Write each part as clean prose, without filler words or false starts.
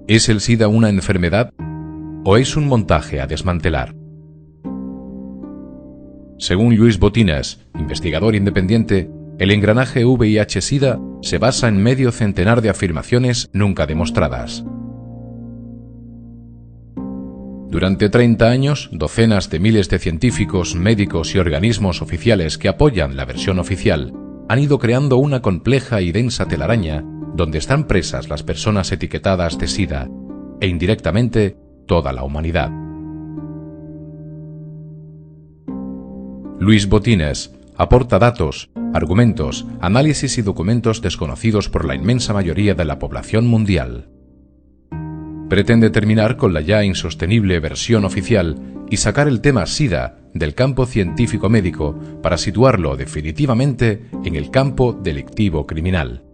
¿Es el SIDA una enfermedad o es un montaje a desmantelar? Según Lluís Botinas, investigador independiente, el engranaje VIH-Sida se basa en medio centenar de afirmaciones nunca demostradas. Durante 30 años, docenas de miles de científicos, médicos y organismos oficiales que apoyan la versión oficial han ido creando una compleja y densa telaraña donde están presas las personas etiquetadas de SIDA e indirectamente toda la humanidad. Lluís Botinas aporta datos, argumentos, análisis y documentos desconocidos por la inmensa mayoría de la población mundial. Pretende terminar con la ya insostenible versión oficial y sacar el tema SIDA del campo científico-médico para situarlo definitivamente en el campo delictivo criminal.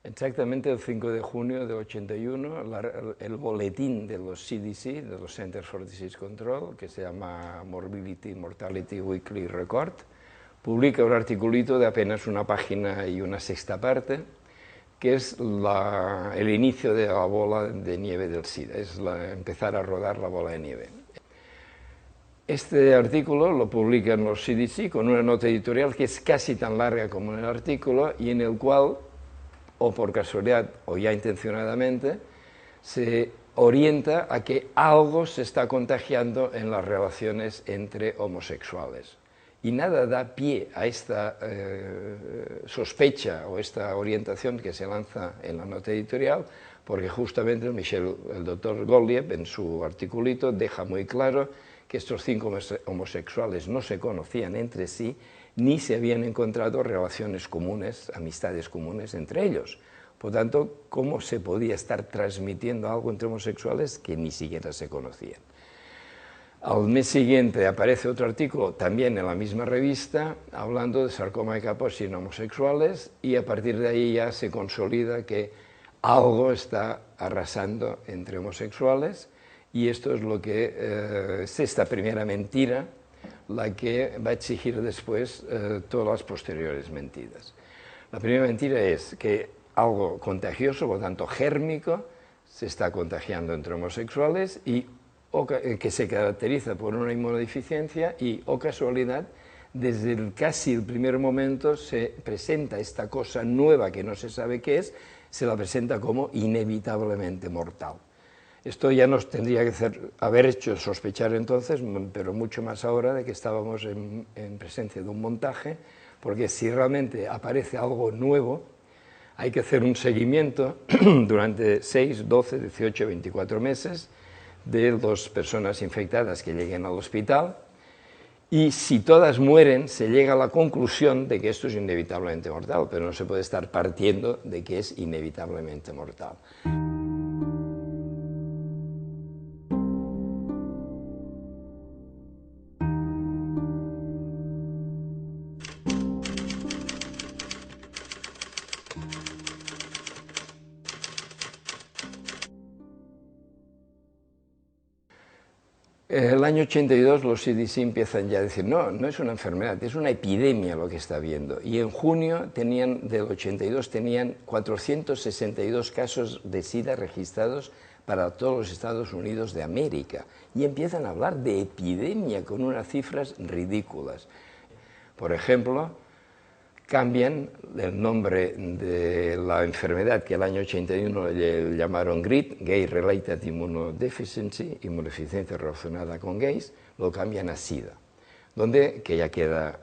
Exactamente el 5 de junio de 81, el boletín de los CDC, de los Centers for Disease Control, que se llama Morbidity Mortality Weekly Record, publica un articulito de apenas una página y una sexta parte, que es el inicio de la bola de nieve del SIDA, es empezar a rodar la bola de nieve. Este artículo lo publican los CDC con una nota editorial que es casi tan larga como el artículo y en el cual, o por casualidad o ya intencionadamente, se orienta a que algo se está contagiando en las relaciones entre homosexuales. Y nada da pie a esta sospecha o esta orientación que se lanza en la nota editorial, porque justamente el doctor Gottlieb en su articulito deja muy claro que estos 5 homosexuales no se conocían entre sí, ni se habían encontrado relaciones comunes, amistades comunes entre ellos. Por tanto, ¿cómo se podía estar transmitiendo algo entre homosexuales que ni siquiera se conocían? Al mes siguiente aparece otro artículo, también en la misma revista, hablando de sarcoma de Kaposi en homosexuales, y a partir de ahí ya se consolida que algo está arrasando entre homosexuales, y esto es lo que es esta primera mentira, la que va a exigir después todas las posteriores mentiras. La primera mentira es que algo contagioso, por lo tanto gérmico, se está contagiando entre homosexuales y que se caracteriza por una inmunodeficiencia y, o casualidad, desde casi el primer momento se presenta esta cosa nueva que no se sabe qué es, se la presenta como inevitablemente mortal. Esto ya nos tendría que haber hecho sospechar entonces, pero mucho más ahora, de que estábamos en presencia de un montaje, porque si realmente aparece algo nuevo, hay que hacer un seguimiento durante 6, 12, 18, 24 meses de las personas infectadas que lleguen al hospital, y si todas mueren, se llega a la conclusión de que esto es inevitablemente mortal, pero no se puede estar partiendo de que es inevitablemente mortal. El año 82 los CDC empiezan ya a decir, no, no es una enfermedad, es una epidemia lo que está habiendo. Y en junio del 82 tenían 462 casos de SIDA registrados para todos los Estados Unidos de América. Y empiezan a hablar de epidemia con unas cifras ridículas. Por ejemplo, cambian el nombre de la enfermedad que el año 81 le llamaron GRID, Gay Related Immunodeficiency, inmunodeficiencia relacionada con gays, lo cambian a SIDA, que ya queda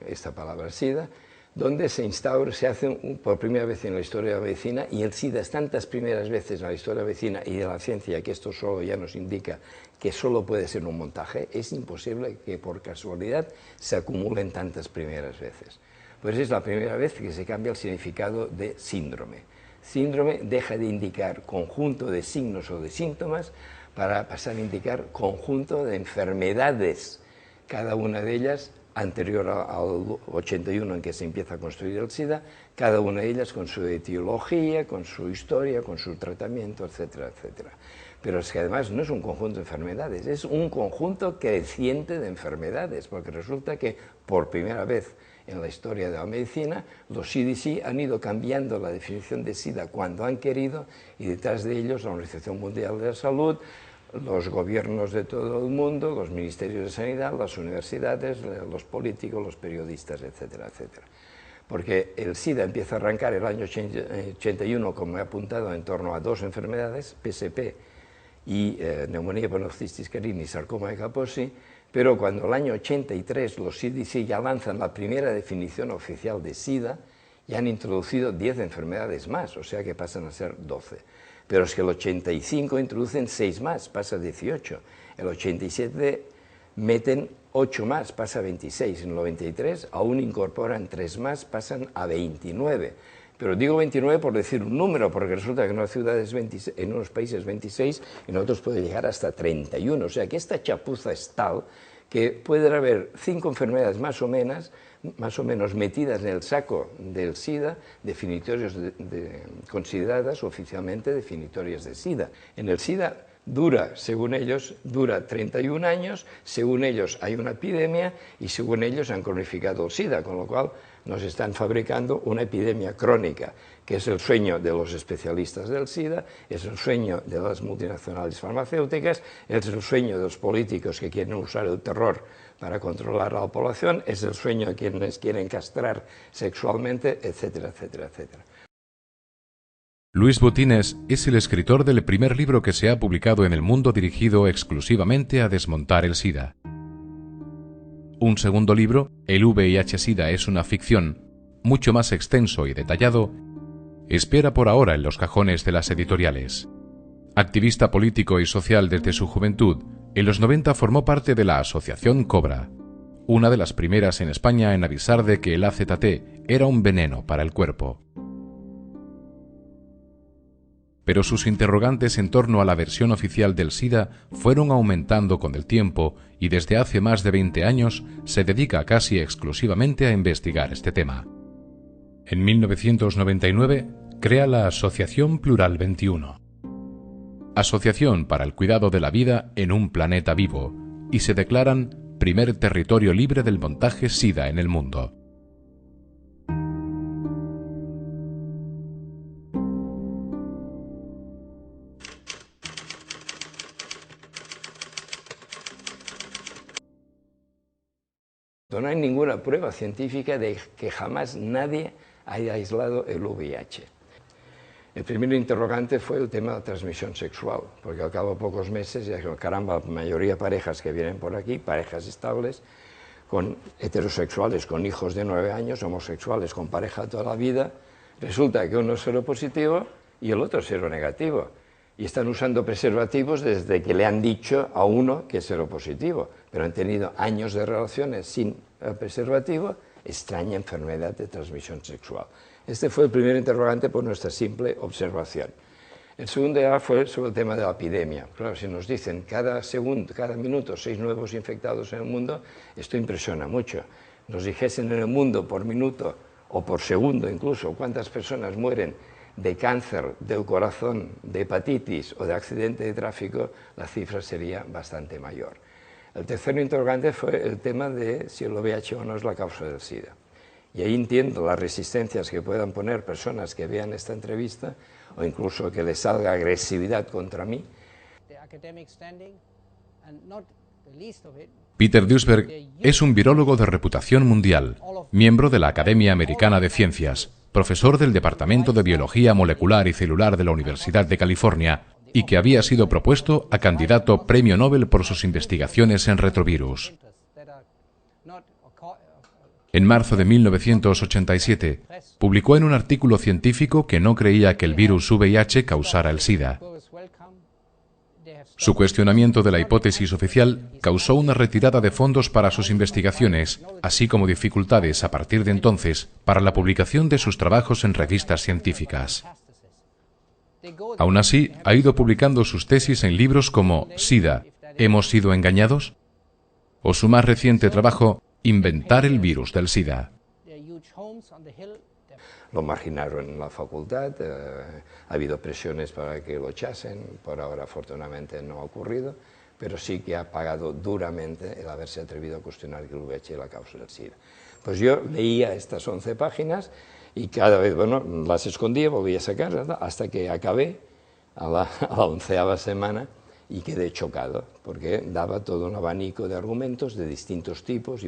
esta palabra SIDA, donde se instaura, se hace por primera vez en la historia de la medicina, y el SIDA es tantas primeras veces en la historia de la medicina y de la ciencia que esto solo ya nos indica que solo puede ser un montaje, es imposible que por casualidad se acumulen tantas primeras veces. Pues es la primera vez que se cambia el significado de síndrome. Síndrome deja de indicar conjunto de signos o de síntomas para pasar a indicar conjunto de enfermedades, cada una de ellas anterior al 81 en que se empieza a construir el SIDA, cada una de ellas con su etiología, con su historia, con su tratamiento, etcétera, etcétera. Pero es que además no es un conjunto de enfermedades, es un conjunto creciente de enfermedades, porque resulta que por primera vez en la historia de la medicina, los CDC han ido cambiando la definición de SIDA cuando han querido, y detrás de ellos la Organización Mundial de la Salud, los gobiernos de todo el mundo, los ministerios de sanidad, las universidades, los políticos, los periodistas, etcétera, etcétera. Porque el SIDA empieza a arrancar el año 81, como he apuntado, en torno a dos enfermedades, PSP y neumonía ponocitis carini y sarcoma de Kaposi, pero cuando el año 83 los CDC ya lanzan la primera definición oficial de SIDA, ya han introducido 10 enfermedades más, o sea que pasan a ser 12. Pero es que el 85 introducen 6 más, pasa a 18. El 87 meten 8 más, pasa a 26. En el 93 aún incorporan 3 más, pasan a 29. Pero digo 29 por decir un número, porque resulta que en unas ciudades 26, en unos países 26, en otros puede llegar hasta 31. O sea que esta chapuza es tal que puede haber 5 enfermedades más o menos metidas en el saco del SIDA, definitorios consideradas oficialmente definitorias de SIDA. En el SIDA dura, según ellos, dura 31 años, según ellos hay una epidemia y según ellos han cronificado el SIDA, con lo cual nos están fabricando una epidemia crónica, que es el sueño de los especialistas del SIDA, es el sueño de las multinacionales farmacéuticas, es el sueño de los políticos que quieren usar el terror para controlar a la población, es el sueño de quienes quieren castrar sexualmente, etcétera, etcétera, etcétera. Luis Botines es el escritor del primer libro que se ha publicado en el mundo dirigido exclusivamente a desmontar el SIDA. Un segundo libro, El VIH-Sida es una ficción, mucho más extenso y detallado, espera por ahora en los cajones de las editoriales. Activista político y social desde su juventud, en los 90 formó parte de la Asociación Cobra, una de las primeras en España en avisar de que el AZT era un veneno para el cuerpo. Pero sus interrogantes en torno a la versión oficial del SIDA fueron aumentando con el tiempo y desde hace más de 20 años se dedica casi exclusivamente a investigar este tema. En 1999 crea la Asociación Plural 21, Asociación para el Cuidado de la Vida en un Planeta Vivo, y se declaran primer territorio libre del montaje SIDA en el mundo. No hay ninguna prueba científica de que jamás nadie haya aislado el VIH. El primer interrogante fue el tema de la transmisión sexual, porque al cabo de pocos meses, ya que caramba, la mayoría de parejas que vienen por aquí, parejas estables, con heterosexuales con hijos de 9 años, homosexuales con pareja toda la vida, resulta que uno es seropositivo y el otro es seronegativo. Y están usando preservativos desde que le han dicho a uno que es seropositivo, pero han tenido años de relaciones sin preservativo, extraña enfermedad de transmisión sexual. Este fue el primer interrogante por nuestra simple observación. El segundo ya fue sobre el tema de la epidemia. Claro, si nos dicen cada minuto 6 nuevos infectados en el mundo, esto impresiona mucho. Nos dijesen en el mundo por minuto o por segundo incluso cuántas personas mueren de cáncer del corazón, de hepatitis o de accidente de tráfico, la cifra sería bastante mayor. El tercer interrogante fue el tema de si el VIH o no es la causa del SIDA. Y ahí entiendo las resistencias que puedan poner personas que vean esta entrevista o incluso que les salga agresividad contra mí. Peter Duesberg es un virólogo de reputación mundial, miembro de la Academia Americana de Ciencias, profesor del Departamento de Biología Molecular y Celular de la Universidad de California y que había sido propuesto a candidato premio Nobel por sus investigaciones en retrovirus. En marzo de 1987, publicó en un artículo científico que no creía que el virus VIH causara el SIDA. Su cuestionamiento de la hipótesis oficial causó una retirada de fondos para sus investigaciones, así como dificultades a partir de entonces para la publicación de sus trabajos en revistas científicas. Aún así, ha ido publicando sus tesis en libros como SIDA, ¿hemos sido engañados? O su más reciente trabajo, Inventar el virus del SIDA. Lo marginaron en la facultad, ha habido presiones para que lo echasen, por ahora afortunadamente no ha ocurrido, pero sí que ha pagado duramente el haberse atrevido a cuestionar que el VIH es la causa del SIDA. Pues yo leía estas 11 páginas y cada vez, bueno, las escondía, volvía a sacar, hasta que acabé a la 11ª semana y quedé chocado, porque daba todo un abanico de argumentos de distintos tipos,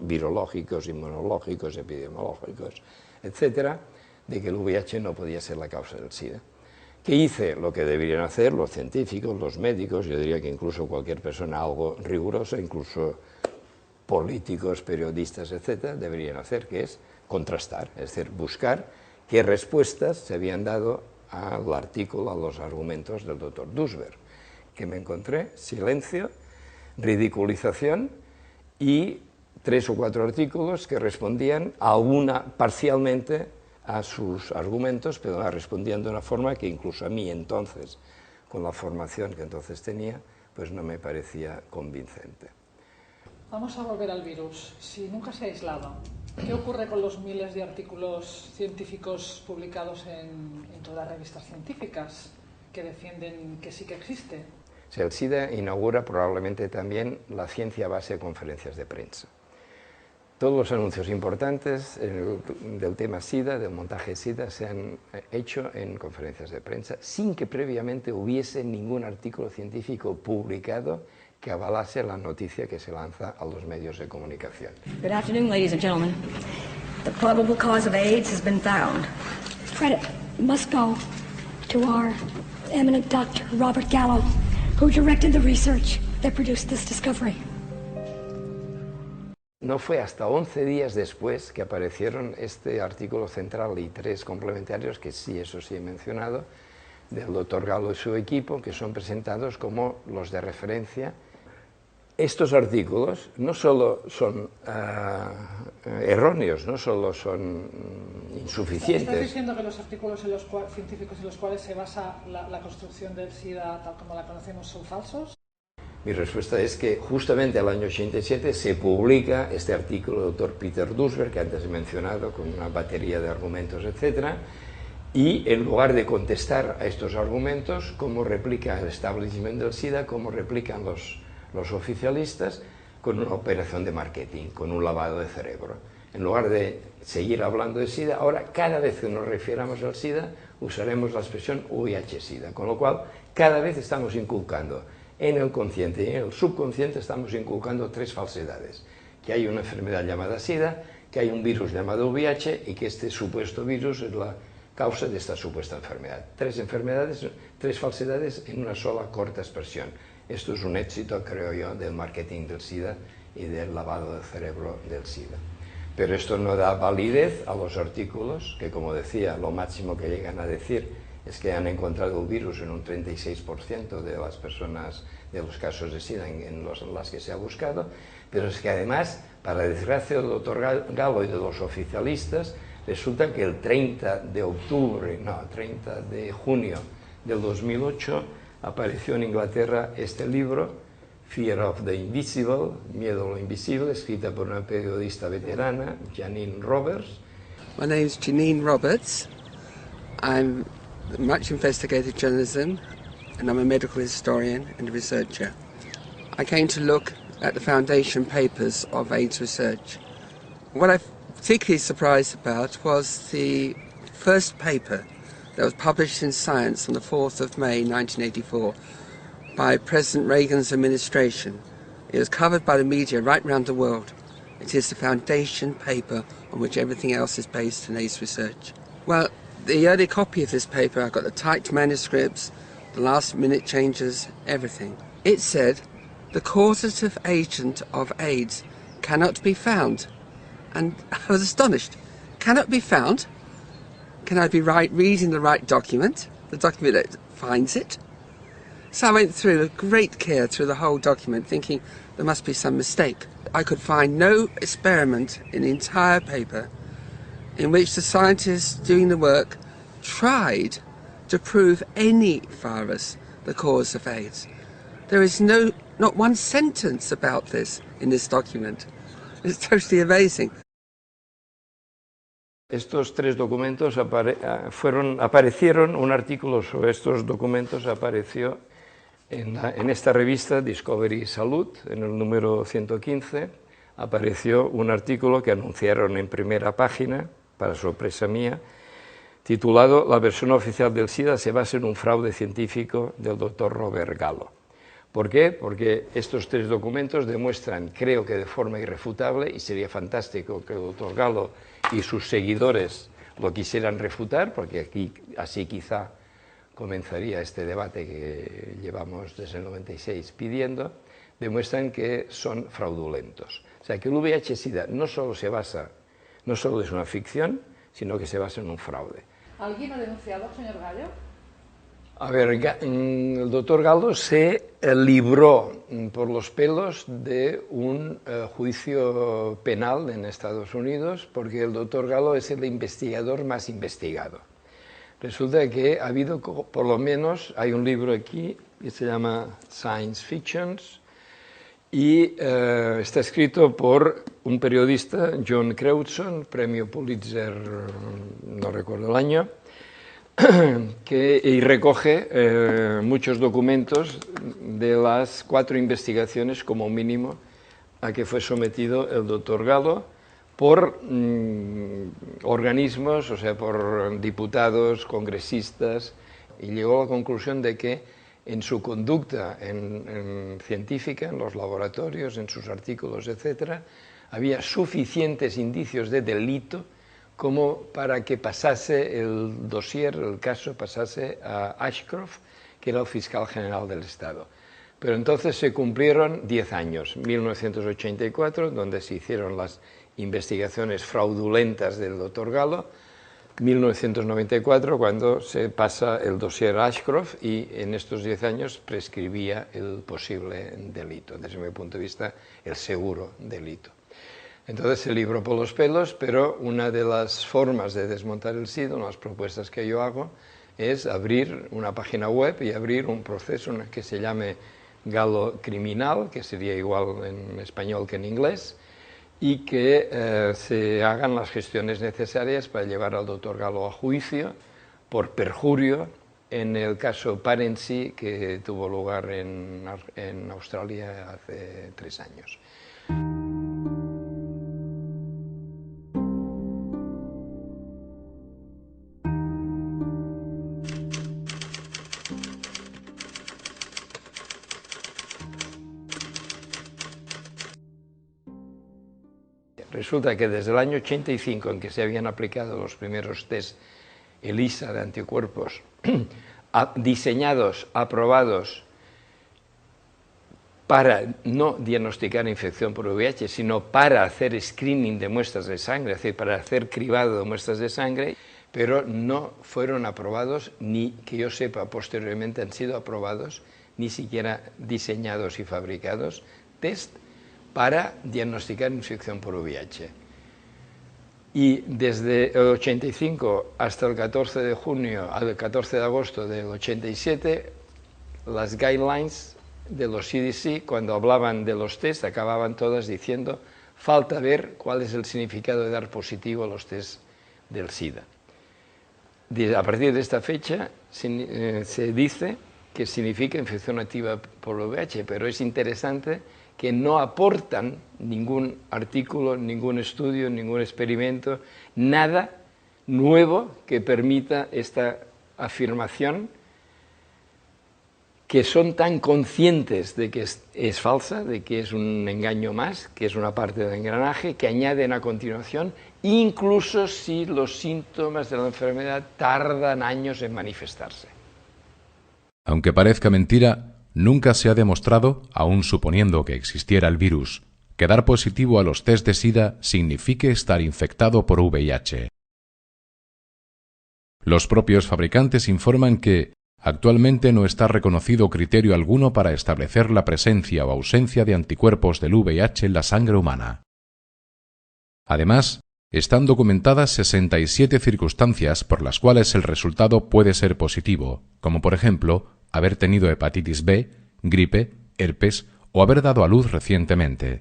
virológicos, inmunológicos, epidemiológicos, etcétera, de que el VIH no podía ser la causa del SIDA. ¿Qué hice? Lo que deberían hacer los científicos, los médicos, yo diría que incluso cualquier persona algo rigurosa, incluso políticos, periodistas, etcétera, deberían hacer, que es contrastar, es decir, buscar qué respuestas se habían dado al artículo, a los argumentos del doctor Duesberg, que me encontré silencio, ridiculización y 3 o 4 artículos que respondían parcialmente a sus argumentos, pero respondían de una forma que incluso a mí entonces, con la formación que entonces tenía, pues no me parecía convincente. Vamos a volver al virus. Si nunca se ha aislado, ¿qué ocurre con los miles de artículos científicos publicados en todas las revistas científicas que defienden que sí que existe? El SIDA inaugura probablemente también la ciencia a base de conferencias de prensa. Todos los anuncios importantes del tema SIDA, del montaje SIDA, se han hecho en conferencias de prensa sin que previamente hubiese ningún artículo científico publicado que avalase la noticia que se lanza a los medios de comunicación. Good afternoon, ladies and gentlemen. The probable cause of AIDS has been found. Credit must go to our eminent Dr. Robert Gallo, who directed the research that produced this discovery. No fue hasta 11 días después que aparecieron este artículo central y 3 complementarios, que sí, eso sí he mencionado, del doctor Gallo y su equipo, que son presentados como los de referencia. Estos artículos no solo son erróneos, no solo son insuficientes. ¿Estás diciendo que los artículos científicos en los cuales se basa la construcción del SIDA tal como la conocemos son falsos? Mi respuesta es que justamente al año 87 se publica este artículo del doctor Peter Duesberg, que antes he mencionado, con una batería de argumentos, etc. Y en lugar de contestar a estos argumentos, como replica el establishment del SIDA, como replican los oficialistas, con una operación de marketing, con un lavado de cerebro. En lugar de seguir hablando de SIDA, ahora cada vez que nos refiramos al SIDA, usaremos la expresión VIH-SIDA, con lo cual cada vez estamos inculcando en el consciente y en el subconsciente estamos inculcando 3 falsedades: que hay una enfermedad llamada SIDA, que hay un virus llamado VIH y que este supuesto virus es la causa de esta supuesta enfermedad. 3 falsedades en una sola corta expresión. Esto es un éxito, creo yo, del marketing del SIDA y del lavado de cerebro del SIDA. Pero esto no da validez a los artículos que, como decía, lo máximo que llegan a decir es que han encontrado el virus en un 36% de las personas, de los casos de SIDA en las que se ha buscado, pero es que además, para desgracia del doctor Gallo y de los oficialistas, resulta que el 30 de junio del 2008 apareció en Inglaterra este libro, Fear of the Invisible, Miedo a lo Invisible, escrita por una periodista veterana, Janine Roberts. My name is Janine Roberts. I'm much investigative journalism, and I'm a medical historian and a researcher. I came to look at the foundation papers of AIDS research. What I'm particularly surprised about was the first paper that was published in Science on the 4th of May 1984 by President Reagan's administration. It was covered by the media right around the world. It is the foundation paper on which everything else is based in AIDS research. Well, the early copy of this paper, I've got the typed manuscripts, the last minute changes, everything. It said, the causative agent of AIDS cannot be found. And I was astonished. Cannot be found? Can I be reading the right document? The document that finds it? So I went through with great care through the whole document, thinking there must be some mistake. I could find no experiment in the entire paper in which the scientists doing the work tried to prove any virus the cause of AIDS. There is not one sentence about this in this document. It's totally amazing. Estos tres documentos aparecieron, un artículo sobre estos documentos apareció en esta revista Discovery Salud, en el número 115, apareció un artículo que anunciaron en primera página, para sorpresa mía, titulado «La versión oficial del SIDA se basa en un fraude científico del doctor Robert Gallo». ¿Por qué? Porque estos tres documentos demuestran, creo que de forma irrefutable, y sería fantástico que el doctor Gallo y sus seguidores lo quisieran refutar, porque aquí así quizá comenzaría este debate que llevamos desde el 96 pidiendo, demuestran que son fraudulentos. O sea, que el VIH-Sida no solo es una ficción, sino que se basa en un fraude. ¿Alguien ha denunciado, señor Gallo? A ver, el doctor Gallo se libró por los pelos de un juicio penal en Estados Unidos, porque el doctor Gallo es el investigador más investigado. Resulta que ha habido, por lo menos, hay un libro aquí que se llama Science Fictions, y está escrito por un periodista, John Crewdson, premio Pulitzer, no recuerdo el año, y recoge muchos documentos de las 4 investigaciones, como mínimo, a que fue sometido el doctor Gallo por organismos, o sea, por diputados, congresistas, y llegó a la conclusión de que en su conducta científica, en los laboratorios, en sus artículos, etc., había suficientes indicios de delito como para que pasase el dossier, el caso pasase a Ashcroft, que era el fiscal general del Estado. Pero entonces se cumplieron 10 años, 1984, donde se hicieron las investigaciones fraudulentas del doctor Gallo, 1994, cuando se pasa el dossier a Ashcroft, y en estos 10 años prescribía el posible delito, desde mi punto de vista, el seguro delito. Entonces se libró por los pelos, pero una de las formas de desmontar el SIDA, una de las propuestas que yo hago, es abrir una página web y abrir un proceso que se llame Gallo Criminal, que sería igual en español que en inglés, y que se hagan las gestiones necesarias para llevar al doctor Gallo a juicio por perjurio en el caso Parency, que tuvo lugar en Australia hace 3 años. Resulta que desde el año 85, en que se habían aplicado los primeros test ELISA de anticuerpos, diseñados, aprobados para no diagnosticar infección por VIH, sino para hacer screening de muestras de sangre, es decir, para hacer cribado de muestras de sangre, pero no fueron aprobados, ni que yo sepa posteriormente han sido aprobados, ni siquiera diseñados y fabricados, test para diagnosticar infección por VIH. Y desde el 85 hasta el 14 de junio, al 14 de agosto del 87, las guidelines de los CDC, cuando hablaban de los test, acababan todas diciendo falta ver cuál es el significado de dar positivo a los test del SIDA. A partir de esta fecha se dice que significa infección activa por VIH, pero es interesante que no aportan ningún artículo, ningún estudio, ningún experimento, nada nuevo que permita esta afirmación, que son tan conscientes de que es falsa, de que es un engaño más, que es una parte del engranaje, que añaden a continuación, incluso si los síntomas de la enfermedad tardan años en manifestarse. Aunque parezca mentira, nunca se ha demostrado, aun suponiendo que existiera el virus, que dar positivo a los test de SIDA signifique estar infectado por VIH. Los propios fabricantes informan que actualmente no está reconocido criterio alguno para establecer la presencia o ausencia de anticuerpos del VIH en la sangre humana. Además, están documentadas 67 circunstancias por las cuales el resultado puede ser positivo, como por ejemplo, haber tenido hepatitis B, gripe, herpes o haber dado a luz recientemente.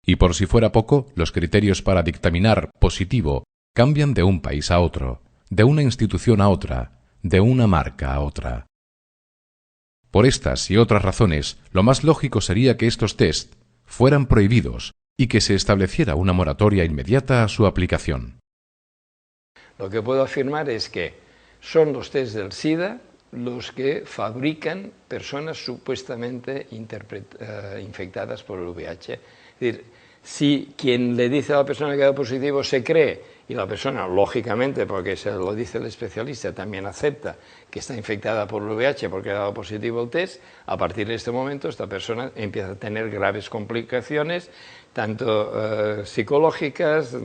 Y por si fuera poco, los criterios para dictaminar positivo cambian de un país a otro, de una institución a otra, de una marca a otra. Por estas y otras razones, lo más lógico sería que estos test fueran prohibidos y que se estableciera una moratoria inmediata a su aplicación. Lo que puedo afirmar es que son los test del SIDA los que fabrican personas supuestamente infectadas por el VIH. Es decir, si quien le dice a la persona que ha dado positivo se cree, y la persona, lógicamente, porque se lo dice el especialista, también acepta que está infectada por el VIH porque ha dado positivo el test, a partir de este momento esta persona empieza a tener graves complicaciones, tanto psicológicas,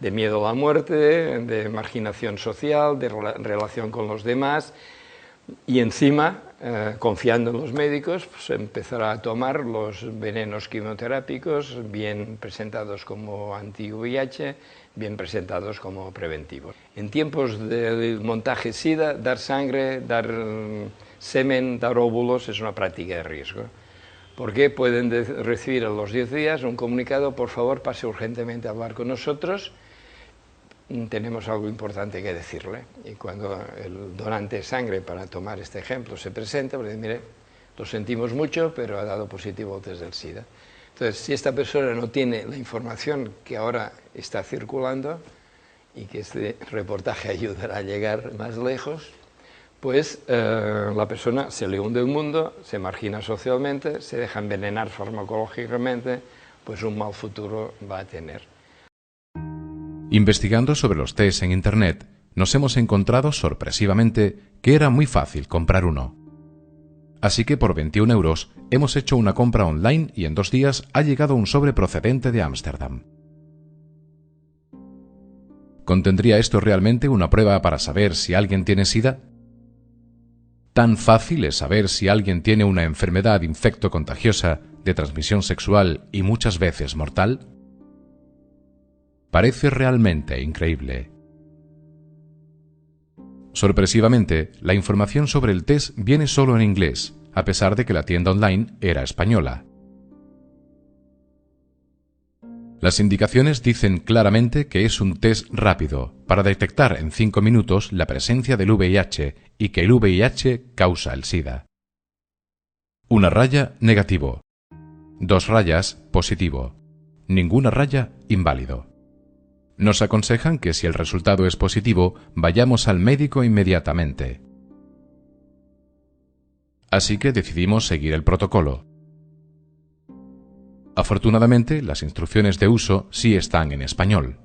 de miedo a la muerte, de marginación social, de relación con los demás, y encima, confiando en los médicos, pues empezará a tomar los venenos quimioterápicos bien presentados como anti-VIH, bien presentados como preventivos. En tiempos del montaje SIDA, dar sangre, dar semen, dar óvulos es una práctica de riesgo, porque pueden recibir a los 10 días un comunicado: por favor, pase urgentemente a hablar con nosotros, tenemos algo importante que decirle. Y cuando el donante de sangre, para tomar este ejemplo, se presenta, pues dice: mire, lo sentimos mucho, pero ha dado positivo desde el SIDA. Entonces, si esta persona no tiene la información que ahora está circulando, y que este reportaje ayudará a llegar más lejos, pues la persona se le hunde un mundo, se margina socialmente, se deja envenenar farmacológicamente, pues un mal futuro va a tener. Investigando sobre los test en Internet, nos hemos encontrado sorpresivamente que era muy fácil comprar uno. Así que por 21 € hemos hecho una compra online y en 2 días ha llegado un sobre procedente de Ámsterdam. ¿Contendría esto realmente una prueba para saber si alguien tiene SIDA? ¿Tan fácil es saber si alguien tiene una enfermedad infectocontagiosa de transmisión sexual y muchas veces mortal? Parece realmente increíble. Sorpresivamente, la información sobre el test viene solo en inglés, a pesar de que la tienda online era española. Las indicaciones dicen claramente que es un test rápido, para detectar en 5 minutos la presencia del VIH y que el VIH causa el SIDA. 1 raya, negativo. 2 rayas, positivo. Ninguna raya, inválido. Nos aconsejan que si el resultado es positivo, vayamos al médico inmediatamente. Así que decidimos seguir el protocolo. Afortunadamente, las instrucciones de uso sí están en español.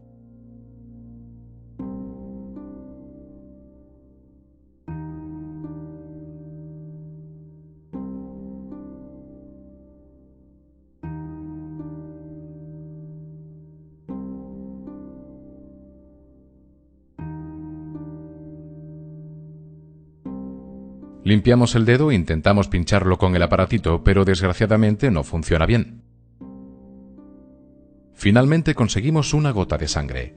Limpiamos el dedo e intentamos pincharlo con el aparatito, pero desgraciadamente no funciona bien. Finalmente conseguimos una gota de sangre.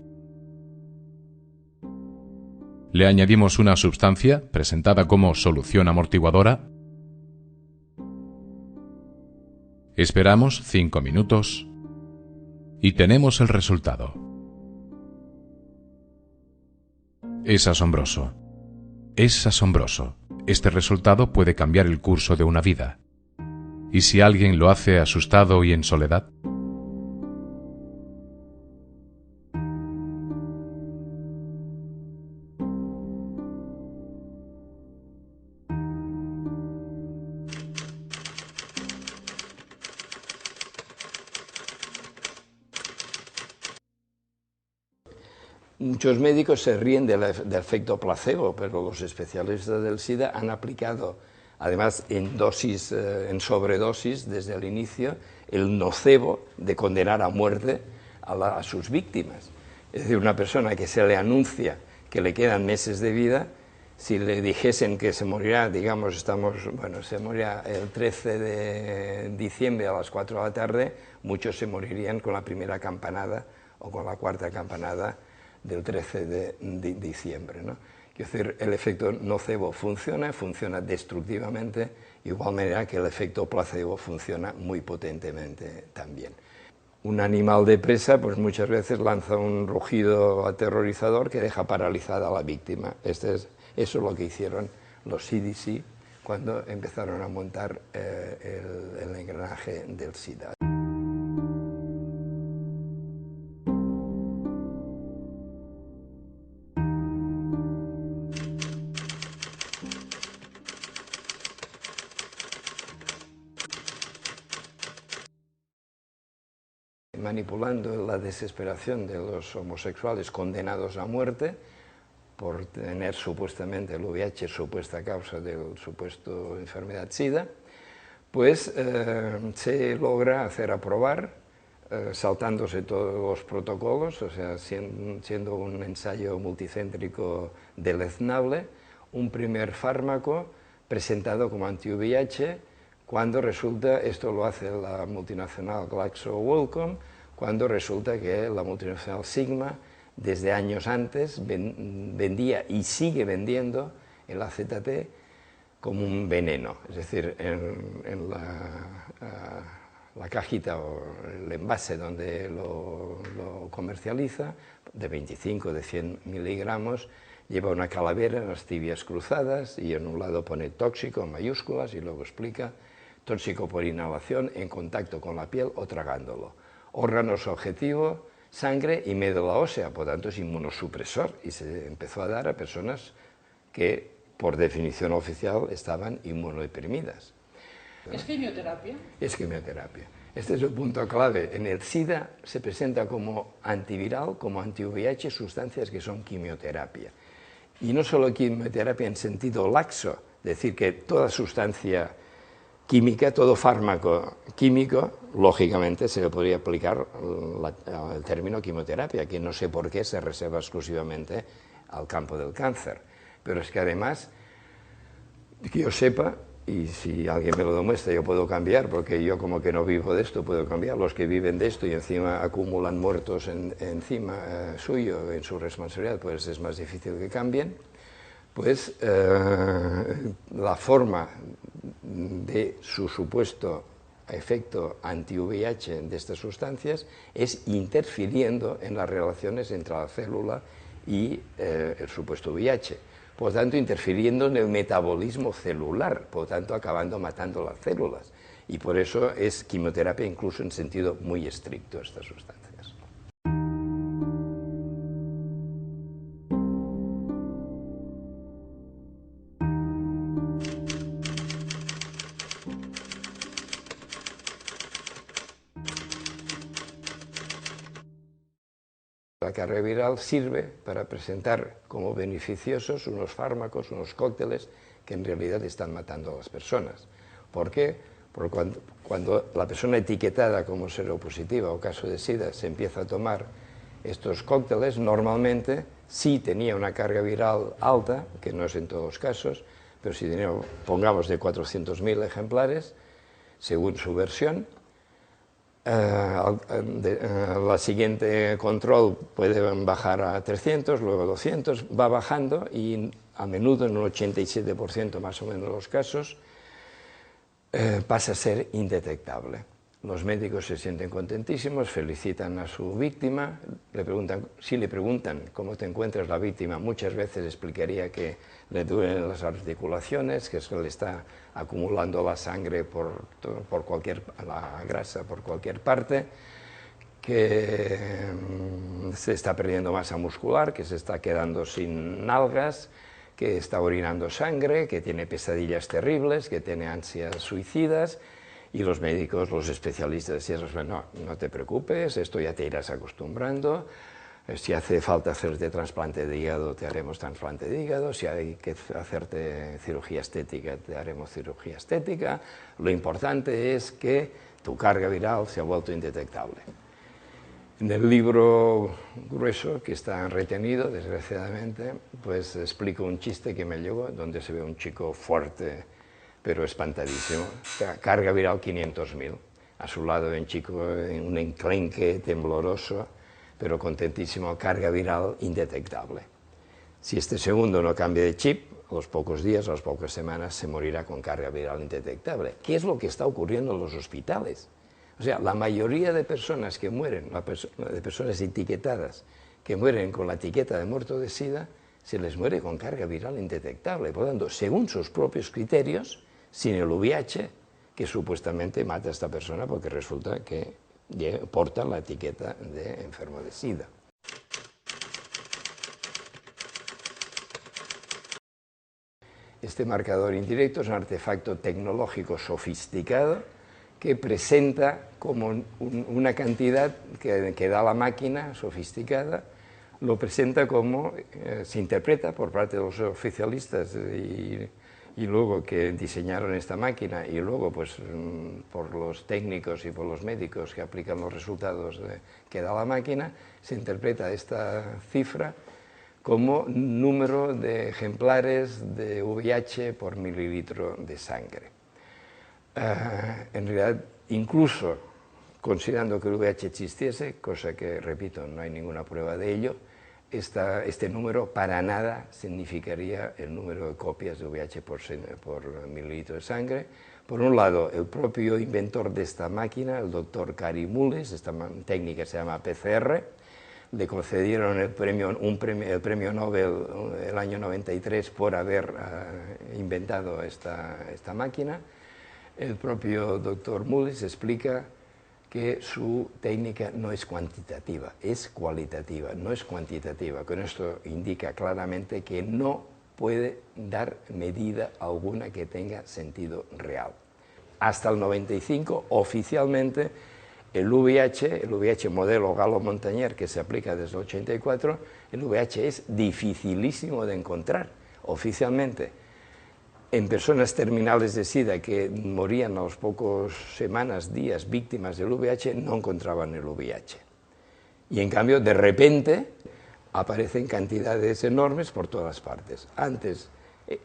Le añadimos una sustancia, presentada como solución amortiguadora. Esperamos 5 minutos y tenemos el resultado. Es asombroso. Es asombroso. Este resultado puede cambiar el curso de una vida. ¿Y si alguien lo hace asustado y en soledad? Muchos médicos se ríen del efecto placebo, pero los especialistas del SIDA han aplicado, además en dosis, en sobredosis desde el inicio, el nocebo de condenar a muerte a sus víctimas. Es decir, una persona que se le anuncia que le quedan meses de vida, si le dijesen que se morirá, digamos, se morirá el 13 de diciembre a las 4 de la tarde, muchos se morirían con la primera campanada o con la cuarta campanada del 13 de diciembre, ¿no? Quiero decir, el efecto nocebo funciona destructivamente, igual manera que el efecto placebo funciona muy potentemente también. Un animal de presa, pues muchas veces lanza un rugido aterrorizador que deja paralizada a la víctima. Eso es lo que hicieron los CDC cuando empezaron a montar el engranaje del SIDA. Manipulando la desesperación de los homosexuales condenados a muerte por tener supuestamente el VIH, supuesta causa del supuesto enfermedad SIDA, pues se logra hacer aprobar, saltándose todos los protocolos, o sea, siendo un ensayo multicéntrico deleznable, un primer fármaco presentado como anti-VIH, cuando resulta, esto lo hace la multinacional GlaxoSmithKline, cuando resulta que la multinacional Sigma, desde años antes, vendía y sigue vendiendo el AZT como un veneno. Es decir, en la cajita o el envase donde lo comercializa, de 25, de 100 miligramos, lleva una calavera, unas tibias cruzadas, y en un lado pone tóxico en mayúsculas, y luego explica tóxico por inhalación, en contacto con la piel o tragándolo. Órganos objetivo, sangre y médula ósea, por tanto es inmunosupresor, y se empezó a dar a personas que, por definición oficial, estaban inmunodeprimidas. ¿Es quimioterapia? Es quimioterapia. Este es el punto clave. En el SIDA se presenta como antiviral, como anti-VIH, sustancias que son quimioterapia. Y no solo quimioterapia en sentido laxo, es decir, que toda sustancia química, todo fármaco químico, lógicamente se le podría aplicar el término quimioterapia, que no sé por qué se reserva exclusivamente al campo del cáncer. Pero es que además, que yo sepa, y si alguien me lo demuestra yo puedo cambiar, porque yo como que no vivo de esto puedo cambiar, los que viven de esto y encima acumulan muertos encima suyo, en su responsabilidad, pues es más difícil que cambien, pues la forma de su supuesto efecto anti-VIH de estas sustancias es interfiriendo en las relaciones entre la célula y el supuesto VIH. Por lo tanto, interfiriendo en el metabolismo celular, por lo tanto, acabando matando las células. Y por eso es quimioterapia incluso en sentido muy estricto estas sustancias. La carga viral sirve para presentar como beneficiosos unos fármacos, unos cócteles que en realidad están matando a las personas. ¿Por qué? Porque cuando la persona etiquetada como seropositiva o caso de SIDA se empieza a tomar estos cócteles, normalmente sí tenía una carga viral alta, que no es en todos los casos, pero si tenía, pongamos, de 400.000 ejemplares, según su versión, la siguiente control puede bajar a 300, luego 200, va bajando y a menudo en un 87% más o menos de los casos pasa a ser indetectable. Los médicos se sienten contentísimos, felicitan a su víctima, si le preguntan cómo te encuentras la víctima, muchas veces explicaría que le duelen las articulaciones, que se le está acumulando la sangre la grasa por cualquier parte, que se está perdiendo masa muscular, que se está quedando sin nalgas, que está orinando sangre, que tiene pesadillas terribles, que tiene ansias suicidas. Y los médicos, los especialistas decían, no te preocupes, esto ya te irás acostumbrando, si hace falta hacerte trasplante de hígado, te haremos trasplante de hígado, si hay que hacerte cirugía estética, te haremos cirugía estética, lo importante es que tu carga viral se ha vuelto indetectable. En el libro grueso, que está retenido, desgraciadamente, pues explico un chiste que me llegó, donde se ve un chico fuerte, pero espantadísimo, carga viral 500.000, a su lado un chico, un enclenque tembloroso, pero contentísimo, carga viral indetectable. Si este segundo no cambia de chip, a los pocos días, a las pocas semanas, se morirá con carga viral indetectable. ¿Qué es lo que está ocurriendo en los hospitales? O sea, la mayoría de personas que mueren, de personas etiquetadas, que mueren con la etiqueta de muerto de SIDA, se les muere con carga viral indetectable. Por lo tanto, según sus propios criterios, sin el VIH, que supuestamente mata a esta persona porque resulta que porta la etiqueta de enfermo de SIDA. Este marcador indirecto es un artefacto tecnológico sofisticado que presenta como una cantidad que da la máquina sofisticada, lo presenta como se interpreta por parte de los oficialistas y luego que diseñaron esta máquina y luego pues por los técnicos y por los médicos que aplican los resultados que da la máquina, se interpreta esta cifra como número de ejemplares de VIH por mililitro de sangre. En realidad, incluso considerando que el VIH existiese, cosa que, repito, no hay ninguna prueba de ello, este número para nada significaría el número de copias de VIH por mililitro de sangre. Por un lado, el propio inventor de esta máquina, el doctor Kary Mullis, esta técnica se llama PCR, le concedieron el premio Nobel el año 93 por haber inventado esta máquina. El propio doctor Mullis explica que su técnica no es cuantitativa, es cualitativa, no es cuantitativa. Con esto indica claramente que no puede dar medida alguna que tenga sentido real. Hasta el 95, oficialmente, el VIH modelo Gallo-Montañer, que se aplica desde el 84, el VIH es dificilísimo de encontrar oficialmente. En personas terminales de SIDA que morían a las pocas semanas, días, víctimas del VIH, no encontraban el VIH. Y en cambio, de repente, aparecen cantidades enormes por todas partes. Antes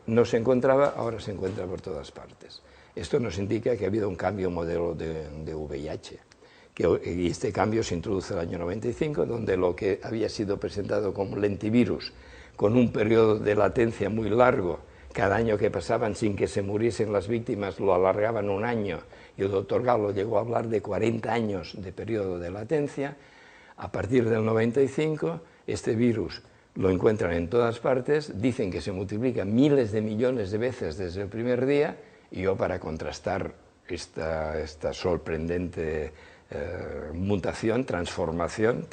no se encontraba, ahora se encuentra por todas partes. Esto nos indica que ha habido un cambio modelo de VIH. Y este cambio se introduce en el año 95, donde lo que había sido presentado como lentivirus, con un periodo de latencia muy largo, cada año que pasaban sin que se muriesen las víctimas lo alargaban un año, y el doctor Gallo llegó a hablar de 40 años de periodo de latencia. A partir del 95, este virus lo encuentran en todas partes, dicen que se multiplica miles de millones de veces desde el primer día, y yo, para contrastar esta sorprendente transformación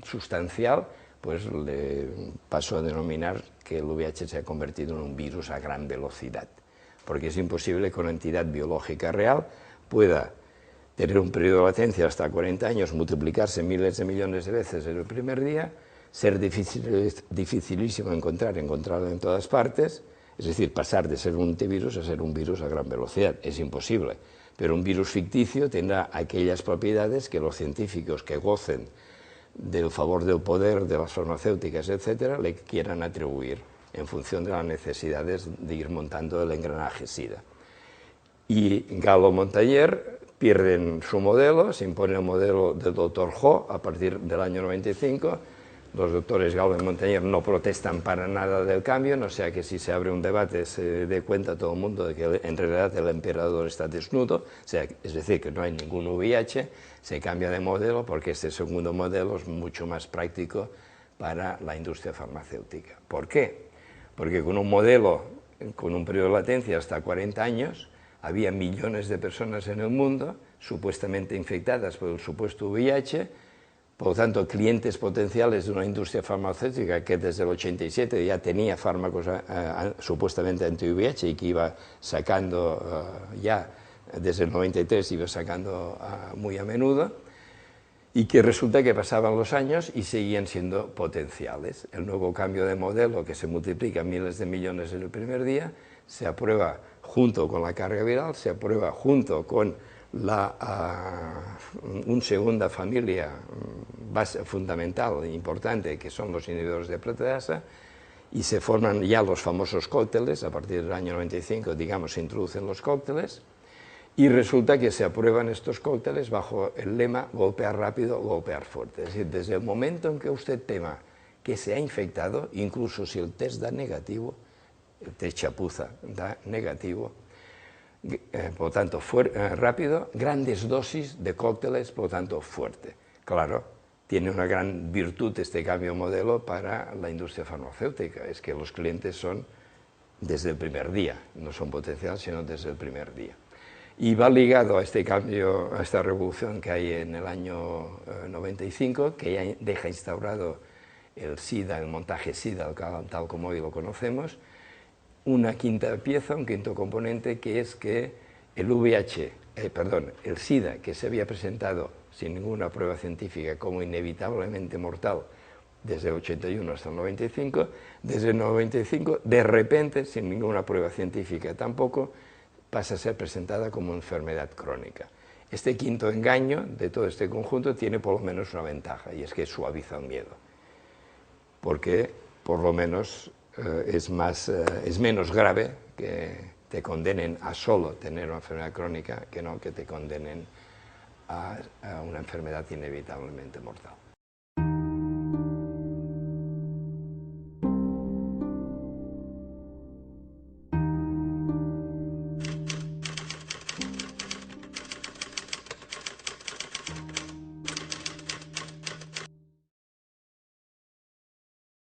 sustancial, pues le paso a denominar que el VIH se ha convertido en un virus a gran velocidad, porque es imposible que una entidad biológica real pueda tener un periodo de latencia hasta 40 años, multiplicarse miles de millones de veces en el primer día, ser dificilísimo encontrarlo en todas partes, es decir, pasar de ser un antivirus a ser un virus a gran velocidad. Es imposible, pero un virus ficticio tendrá aquellas propiedades que los científicos que gocen del favor del poder de las farmacéuticas, etcétera, le quieran atribuir en función de las necesidades de ir montando el engranaje SIDA. Y Gallo-Montañer pierden su modelo, se impone el modelo del doctor Ho a partir del año 95. Los doctores Gallo y Montañer no protestan para nada del cambio, no sea que si se abre un debate se dé cuenta todo el mundo de que en realidad el emperador está desnudo, es decir, que no hay ningún VIH, se cambia de modelo porque este segundo modelo es mucho más práctico para la industria farmacéutica. ¿Por qué? Porque con un modelo, con un periodo de latencia hasta 40 años, había millones de personas en el mundo supuestamente infectadas por el supuesto VIH. Por lo tanto, clientes potenciales de una industria farmacéutica que desde el 87 ya tenía fármacos supuestamente anti-VIH y que iba sacando ya desde el 93, iba sacando muy a menudo, y que resulta que pasaban los años y seguían siendo potenciales. El nuevo cambio de modelo, que se multiplica miles de millones en el primer día, se aprueba junto con la carga viral, se aprueba junto con una segunda familia base fundamental e importante, que son los inhibidores de proteasa, y se forman ya los famosos cócteles. A partir del año 95, digamos, se introducen los cócteles, y resulta que se aprueban estos cócteles bajo el lema golpear rápido, golpear fuerte. Es decir, desde el momento en que usted tema que se ha infectado, incluso si el test da negativo, el test chapuza da negativo, por lo tanto rápido, grandes dosis de cócteles, por lo tanto fuerte. Claro, tiene una gran virtud este cambio modelo para la industria farmacéutica, es que los clientes son desde el primer día, no son potenciales, sino desde el primer día. Y va ligado a este cambio, a esta revolución que hay en el año 95, que ya deja instaurado el SIDA, el montaje SIDA, tal como hoy lo conocemos, una quinta pieza, un quinto componente, que es que el SIDA, que se había presentado sin ninguna prueba científica como inevitablemente mortal desde el 81 hasta el 95, desde el 95, de repente, sin ninguna prueba científica tampoco, pasa a ser presentada como enfermedad crónica. Este quinto engaño de todo este conjunto tiene por lo menos una ventaja, y es que suaviza el miedo, porque por lo menos es menos grave que te condenen a solo tener una enfermedad crónica que no que te condenen a una enfermedad inevitablemente mortal.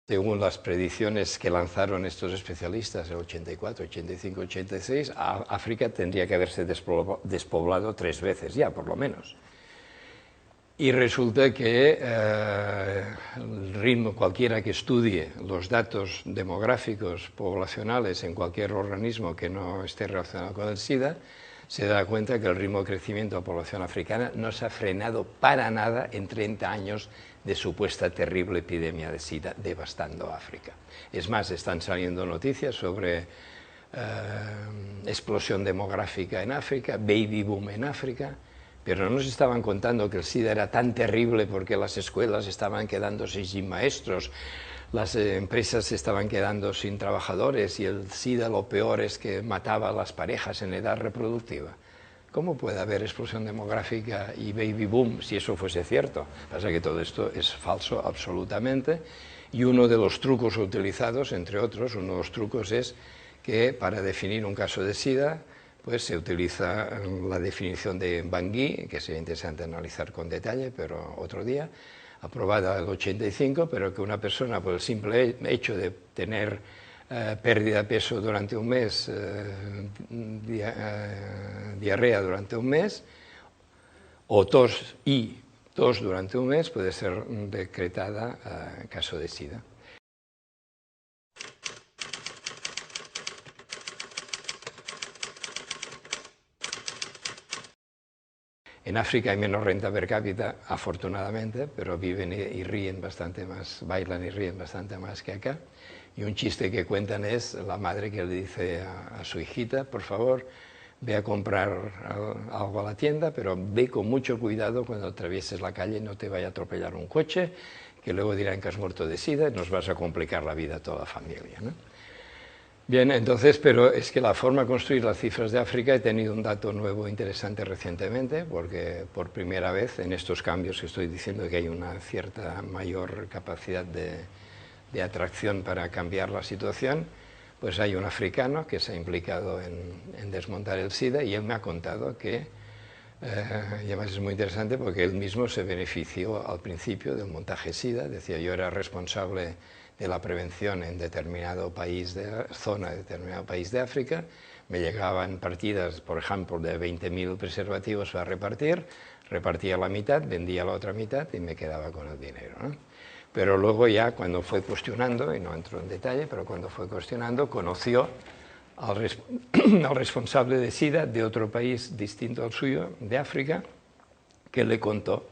Según las predicciones que lanzaron estos especialistas en 84, 85, 86, África tendría que haberse despoblado 3 veces ya, por lo menos. Y resulta que el ritmo, cualquiera que estudie los datos demográficos poblacionales en cualquier organismo que no esté relacionado con el SIDA, se da cuenta que el ritmo de crecimiento de la población africana no se ha frenado para nada en 30 años de supuesta terrible epidemia de SIDA devastando África. Es más, están saliendo noticias sobre explosión demográfica en África, baby boom en África, pero no nos estaban contando que el SIDA era tan terrible porque las escuelas estaban quedándose sin maestros, las empresas estaban quedando sin trabajadores y el SIDA lo peor es que mataba a las parejas en edad reproductiva. ¿Cómo puede haber explosión demográfica y baby boom si eso fuese cierto? Pasa que todo esto es falso absolutamente, y uno de los trucos utilizados, entre otros, uno de los trucos es que para definir un caso de SIDA pues se utiliza la definición de Bangui, que sería interesante analizar con detalle, pero otro día, aprobada el 85, pero que una persona por el simple hecho de tener pérdida de peso durante un mes, diarrea durante un mes, o tos durante un mes, puede ser decretada caso de SIDA. En África hay menos renta per cápita, afortunadamente, pero viven y ríen bastante más, bailan y ríen bastante más que acá. Y un chiste que cuentan es la madre que le dice a su hijita, por favor, ve a comprar algo a la tienda, pero ve con mucho cuidado cuando atravieses la calle, no te vaya a atropellar un coche, que luego dirán que has muerto de SIDA y nos vas a complicar la vida a toda la familia, ¿no? Bien, entonces, pero es que la forma de construir las cifras de África, he tenido un dato nuevo interesante recientemente, porque por primera vez en estos cambios que estoy diciendo que hay una cierta mayor capacidad de atracción para cambiar la situación, pues hay un africano que se ha implicado en desmontar el SIDA y él me ha contado que, y además es muy interesante porque él mismo se benefició al principio del montaje SIDA, decía yo era responsable de la prevención en determinado país determinado país de África, me llegaban partidas, por ejemplo, de 20.000 preservativos para repartir, repartía la mitad, vendía la otra mitad y me quedaba con el dinero, ¿no? Pero luego ya cuando fue cuestionando, y no entro en detalle, pero cuando fue cuestionando, conoció al responsable de SIDA de otro país distinto al suyo, de África, que le contó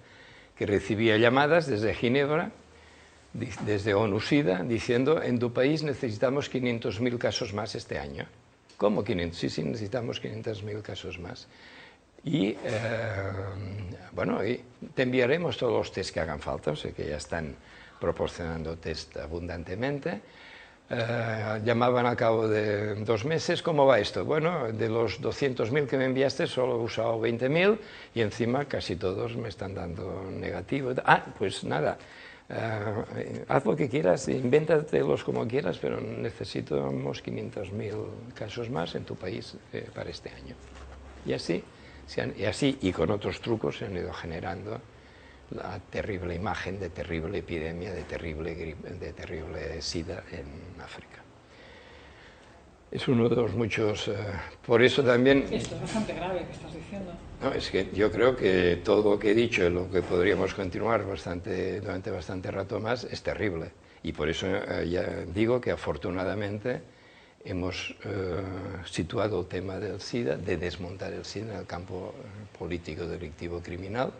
que recibía llamadas desde Ginebra, desde ONU-SIDA, diciendo en tu país necesitamos 500.000 casos más este año. ¿Cómo 500? Sí, necesitamos 500.000 casos más. Y, bueno, y te enviaremos todos los test que hagan falta, o sea que ya están proporcionando test abundantemente. Llamaban al cabo de 2 meses, ¿cómo va esto? Bueno, de los 200.000 que me enviaste solo he usado 20.000 y encima casi todos me están dando negativo. Ah, pues nada, haz lo que quieras, invéntatelos como quieras, pero necesitamos 500.000 casos más en tu país para este año. Y así, y con otros trucos se han ido generando la terrible imagen de terrible epidemia, de terrible SIDA en África. Es uno de los muchos, por eso también... Esto es bastante grave que estás diciendo. No, es que yo creo que todo lo que he dicho, lo que podríamos continuar durante bastante rato más, es terrible. Y por eso ya digo que afortunadamente hemos situado el tema del SIDA, de desmontar el SIDA en el campo político, delictivo, criminal.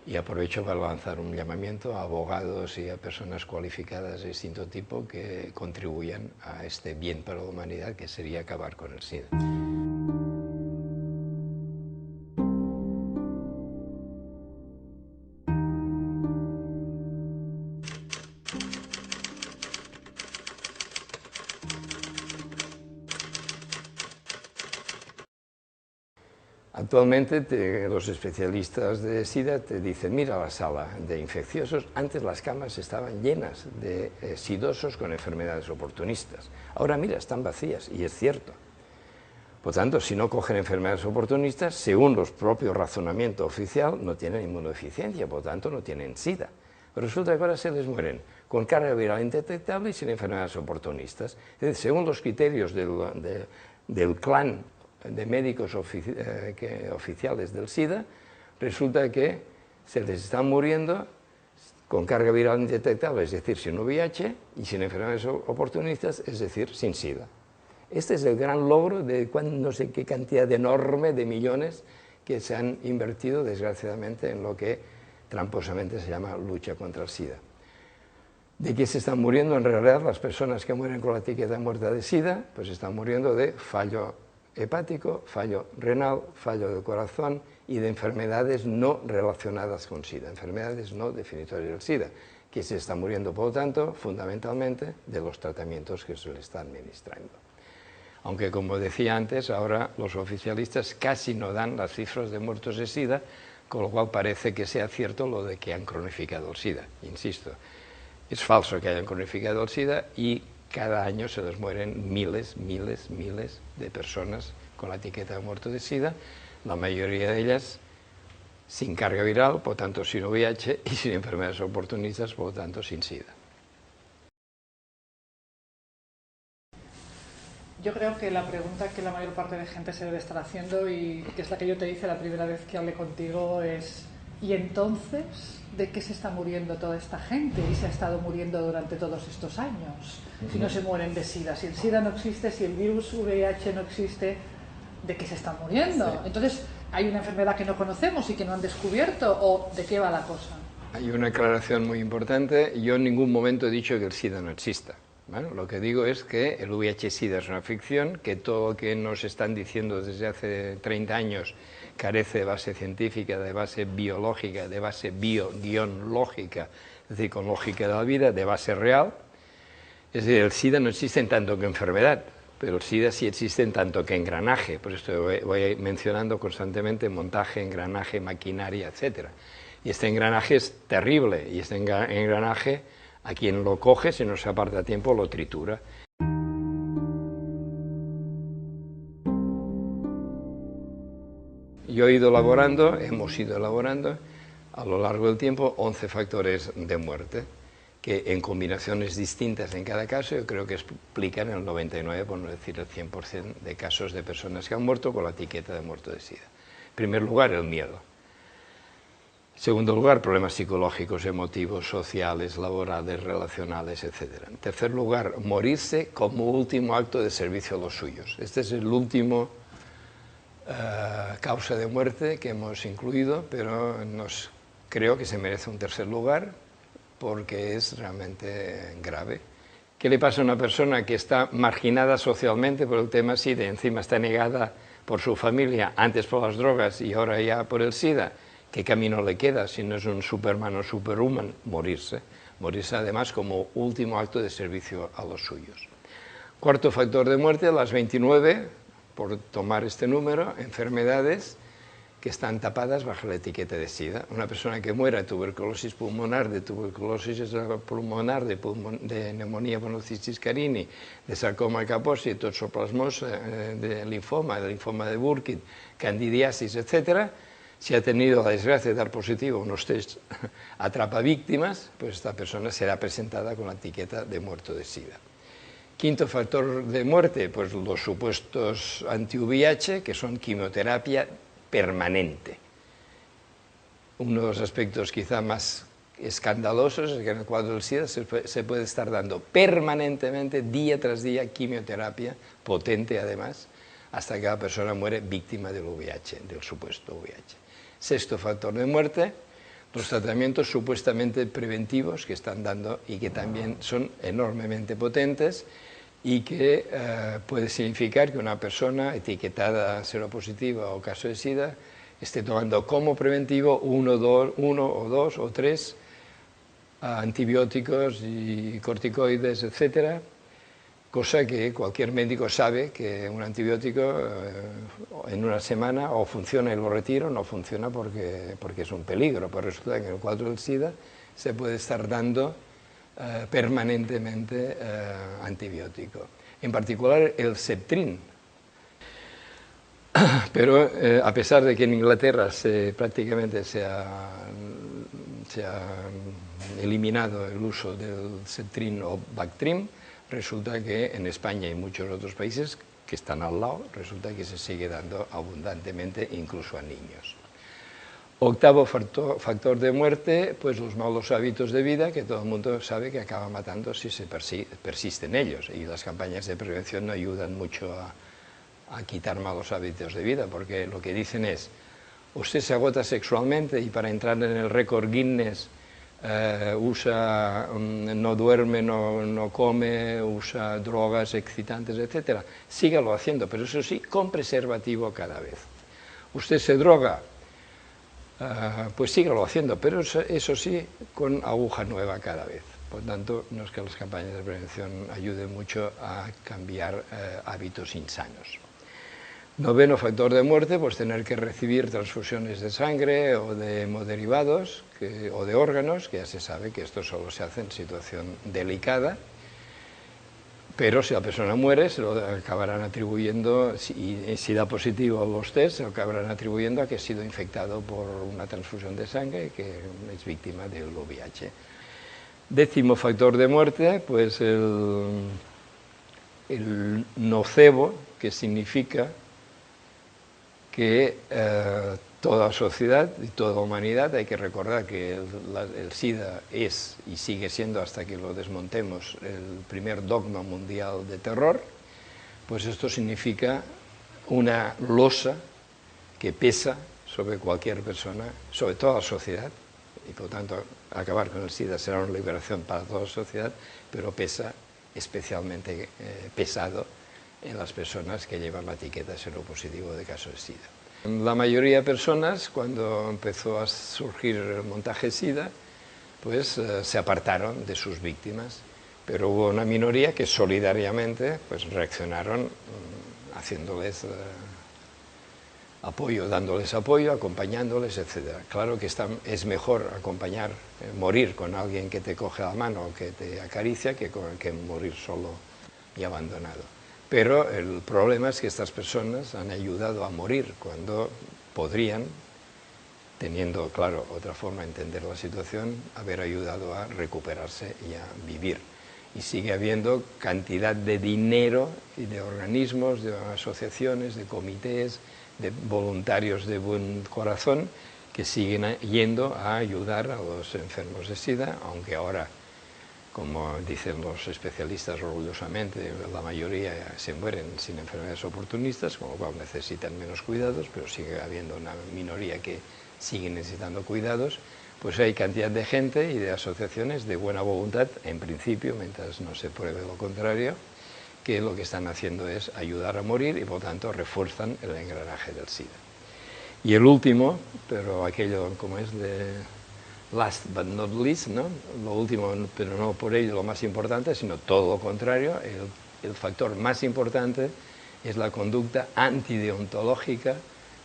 Y aprovecho para lanzar un llamamiento a abogados y a personas cualificadas de distinto tipo que contribuyan a este bien para la humanidad, que sería acabar con el SIDA. Actualmente los especialistas de SIDA te dicen, mira la sala de infecciosos, antes las camas estaban llenas de sidosos con enfermedades oportunistas, ahora mira, están vacías, y es cierto. Por tanto, si no cogen enfermedades oportunistas, según los propios razonamiento oficial, no tienen inmunodeficiencia, por tanto no tienen SIDA. Pero resulta que ahora se les mueren con carga viral indetectable y sin enfermedades oportunistas. Es decir, según los criterios del clan de médicos oficiales del SIDA, resulta que se les están muriendo con carga viral indetectable, es decir, sin VIH, y sin enfermedades oportunistas, es decir, sin SIDA. Este es el gran logro de no sé qué cantidad enorme de millones que se han invertido, desgraciadamente, en lo que tramposamente se llama lucha contra el SIDA. ¿De qué se están muriendo? En realidad, las personas que mueren con la etiqueta muerta de SIDA, pues están muriendo de fallo hepático, fallo renal, fallo del corazón y de enfermedades no relacionadas con SIDA, enfermedades no definitorias del SIDA, que se está muriendo, por lo tanto, fundamentalmente de los tratamientos que se le está administrando. Aunque, como decía antes, ahora los oficialistas casi no dan las cifras de muertos de SIDA, con lo cual parece que sea cierto lo de que han cronificado el SIDA. Insisto, es falso que hayan cronificado el SIDA y cada año se les mueren miles de personas con la etiqueta de muerto de SIDA, la mayoría de ellas sin carga viral, por tanto sin VIH, y sin enfermedades oportunistas, por tanto sin SIDA. Yo creo que la pregunta que la mayor parte de gente se debe estar haciendo, y que es la que yo te hice la primera vez que hablé contigo, es ¿y entonces de qué se está muriendo toda esta gente y se ha estado muriendo durante todos estos años? Si no se mueren de SIDA, si el SIDA no existe, si el virus VIH no existe, ¿de qué se están muriendo? Sí. Entonces, ¿hay una enfermedad que no conocemos y que no han descubierto, o de qué va la cosa? Hay una aclaración muy importante. Yo en ningún momento he dicho que el SIDA no exista. Bueno, lo que digo es que el VIH-SIDA es una ficción, que todo lo que nos están diciendo desde hace 30 años carece de base científica, de base biológica, de base bio-lógica, es decir, con lógica de la vida, de base real. Es decir, el SIDA no existe en tanto que enfermedad, pero el SIDA sí existe en tanto que engranaje. Por esto voy mencionando constantemente montaje, engranaje, maquinaria, etc. Y este engranaje es terrible, y este engranaje, a quien lo coge, si no se aparta a tiempo, lo tritura. Yo he ido elaborando, hemos ido elaborando, a lo largo del tiempo, 11 factores de muerte, que en combinaciones distintas en cada caso, yo creo que explican el 99, por no decir el 100% de casos de personas que han muerto con la etiqueta de muerto de SIDA. En primer lugar, el miedo. En segundo lugar, problemas psicológicos, emotivos, sociales, laborales, relacionales, etc. En tercer lugar, morirse como último acto de servicio a los suyos. Este es el último causa de muerte que hemos incluido, pero creo que se merece un tercer lugar porque es realmente grave. ¿Qué le pasa a una persona que está marginada socialmente por el tema SIDA y encima está negada por su familia, antes por las drogas y ahora ya por el SIDA? ¿Qué camino le queda si no es un Superman o Superwoman? Morirse. Morirse además como último acto de servicio a los suyos. Cuarto factor de muerte, las 29, por tomar este número, enfermedades que están tapadas bajo la etiqueta de SIDA. Una persona que muera de tuberculosis pulmonar, de tuberculosis pulmonar, de neumonía monocistis carini, de sarcoma Kaposi, toxoplasmosis, de linfoma de Burkitt, candidiasis, etc., si ha tenido la desgracia de dar positivo a unos test atrapavíctimas, pues esta persona será presentada con la etiqueta de muerto de SIDA. Quinto factor de muerte, pues los supuestos anti-VIH, que son quimioterapia permanente. Uno de los aspectos quizá más escandalosos es que en el cuadro del SIDA se puede estar dando permanentemente, día tras día, quimioterapia, potente además, hasta que la persona muere víctima del VIH, del supuesto VIH. Sexto factor de muerte, los tratamientos supuestamente preventivos que están dando y que también son enormemente potentes y que puede significar que una persona etiquetada seropositiva o caso de SIDA esté tomando como preventivo uno o dos o tres antibióticos y corticoides, etcétera, cosa que cualquier médico sabe que un antibiótico en una semana o funciona y lo retiro, no funciona porque es un peligro, pero resulta que en el cuadro del SIDA se puede estar dando permanentemente antibiótico. En particular el Septrin. Pero a pesar de que en Inglaterra prácticamente se ha eliminado el uso del Septrin o Bactrim, resulta que en España y muchos otros países que están al lado, resulta que se sigue dando abundantemente incluso a niños. Octavo factor de muerte, pues los malos hábitos de vida, que todo el mundo sabe que acaba matando si se persiste en ellos, y las campañas de prevención no ayudan mucho a quitar malos hábitos de vida, porque lo que dicen es, usted se agota sexualmente y para entrar en el récord Guinness no duerme, no come, usa drogas excitantes, etc. Sígalo haciendo, pero eso sí, con preservativo cada vez. Usted se droga, pues sígalo haciendo, pero eso sí, con aguja nueva cada vez. Por tanto, no es que las campañas de prevención ayuden mucho a cambiar hábitos insanos. Noveno factor de muerte, pues tener que recibir transfusiones de sangre o de hemoderivados o de órganos, que ya se sabe que esto solo se hace en situación delicada, pero si la persona muere se lo acabarán atribuyendo, si da positivo a los test, se lo acabarán atribuyendo a que ha sido infectado por una transfusión de sangre y que es víctima del VIH. Décimo factor de muerte, pues el nocebo, que significa que toda sociedad y toda humanidad, hay que recordar que el SIDA es y sigue siendo, hasta que lo desmontemos, el primer dogma mundial de terror, pues esto significa una losa que pesa sobre cualquier persona, sobre toda la sociedad, y por tanto acabar con el SIDA será una liberación para toda la sociedad, pero pesa especialmente pesado en las personas que llevan la etiqueta seropositivo de caso de SIDA. La mayoría de personas, cuando empezó a surgir el montaje SIDA, pues se apartaron de sus víctimas, pero hubo una minoría que solidariamente pues reaccionaron haciéndoles apoyo, dándoles apoyo, acompañándoles, etc. Claro que es mejor acompañar, morir con alguien que te coge la mano o que te acaricia que morir solo y abandonado. Pero el problema es que estas personas han ayudado a morir cuando podrían, teniendo, claro, otra forma de entender la situación, haber ayudado a recuperarse y a vivir. Y sigue habiendo cantidad de dinero y de organismos, de asociaciones, de comités, de voluntarios de buen corazón que siguen yendo a ayudar a los enfermos de SIDA, aunque ahora, como dicen los especialistas orgullosamente, la mayoría se mueren sin enfermedades oportunistas, con lo cual necesitan menos cuidados, pero sigue habiendo una minoría que sigue necesitando cuidados, pues hay cantidad de gente y de asociaciones de buena voluntad, en principio, mientras no se pruebe lo contrario, que lo que están haciendo es ayudar a morir y por tanto refuerzan el engranaje del SIDA. Y el último, pero aquello como es de last but not least, ¿no? Lo último, pero no por ello lo más importante, sino todo lo contrario, el factor más importante es la conducta antideontológica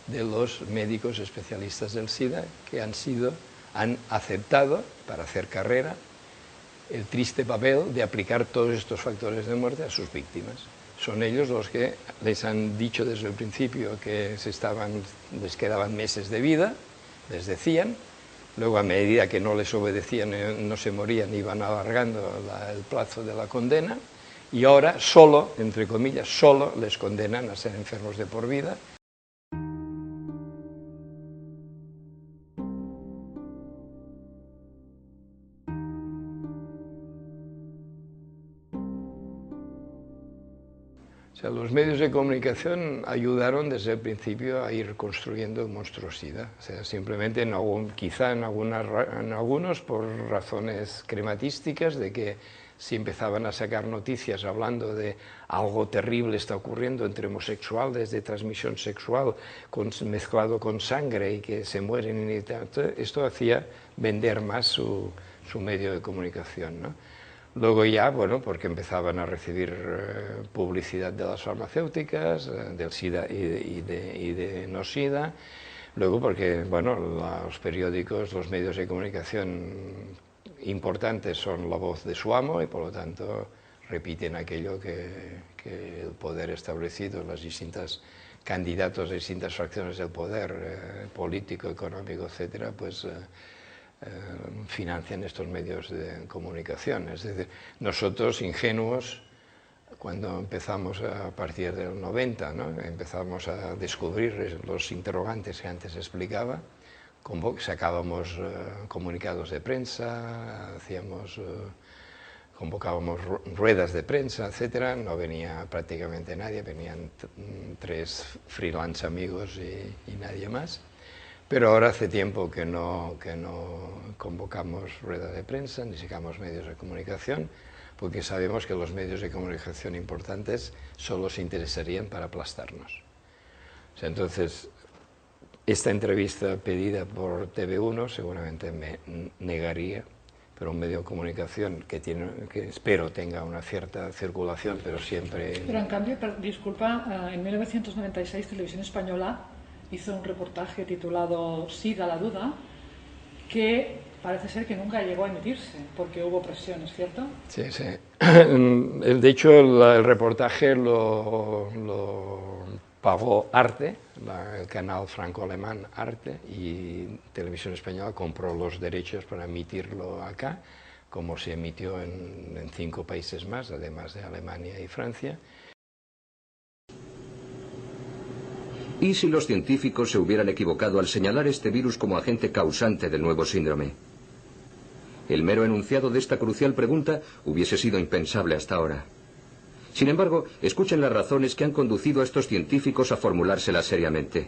de los médicos especialistas del SIDA que han aceptado, para hacer carrera, el triste papel de aplicar todos estos factores de muerte a sus víctimas. Son ellos los que les han dicho desde el principio que les quedaban meses de vida, les decían, luego a medida que no les obedecían, no se morían, iban alargando el plazo de la condena, y ahora solo, entre comillas, solo les condenan a ser enfermos de por vida. O sea, los medios de comunicación ayudaron desde el principio a ir construyendo el monstruo SIDA. O sea, simplemente, quizá en algunos por razones crematísticas, de que si empezaban a sacar noticias hablando de algo terrible está ocurriendo entre homosexuales de transmisión sexual mezclado con sangre y que se mueren, esto hacía vender más su medio de comunicación, ¿no? Luego ya, bueno, porque empezaban a recibir publicidad de las farmacéuticas, del SIDA y de no SIDA. Luego porque, bueno, los periódicos, los medios de comunicación importantes son la voz de su amo y por lo tanto repiten aquello que el poder establecido, los distintos candidatos de distintas fracciones del poder, político, económico, etcétera, pues financian estos medios de comunicación. Es decir, nosotros, ingenuos, cuando empezamos a partir del 90, ¿no? Empezamos a descubrir los interrogantes que antes explicaba, sacábamos comunicados de prensa, convocábamos ruedas de prensa, etcétera. No venía prácticamente nadie, venían 3 freelance amigos y nadie más. Pero ahora hace tiempo que no convocamos ruedas de prensa, ni sacamos medios de comunicación, porque sabemos que los medios de comunicación importantes solo se interesarían para aplastarnos. O sea, entonces, esta entrevista pedida por TV1 seguramente me negaría, pero un medio de comunicación que espero tenga una cierta circulación, pero siempre... Pero en cambio, disculpa, en 1996 Televisión Española hizo un reportaje titulado SIDA la duda, que parece ser que nunca llegó a emitirse, porque hubo presiones, ¿cierto? Sí, sí. De hecho, el reportaje lo pagó Arte, el canal franco-alemán Arte, y Televisión Española compró los derechos para emitirlo acá, como se emitió en 5 países más, además de Alemania y Francia. ¿Y si los científicos se hubieran equivocado al señalar este virus como agente causante del nuevo síndrome? El mero enunciado de esta crucial pregunta hubiese sido impensable hasta ahora. Sin embargo, escuchen las razones que han conducido a estos científicos a formulárselas seriamente.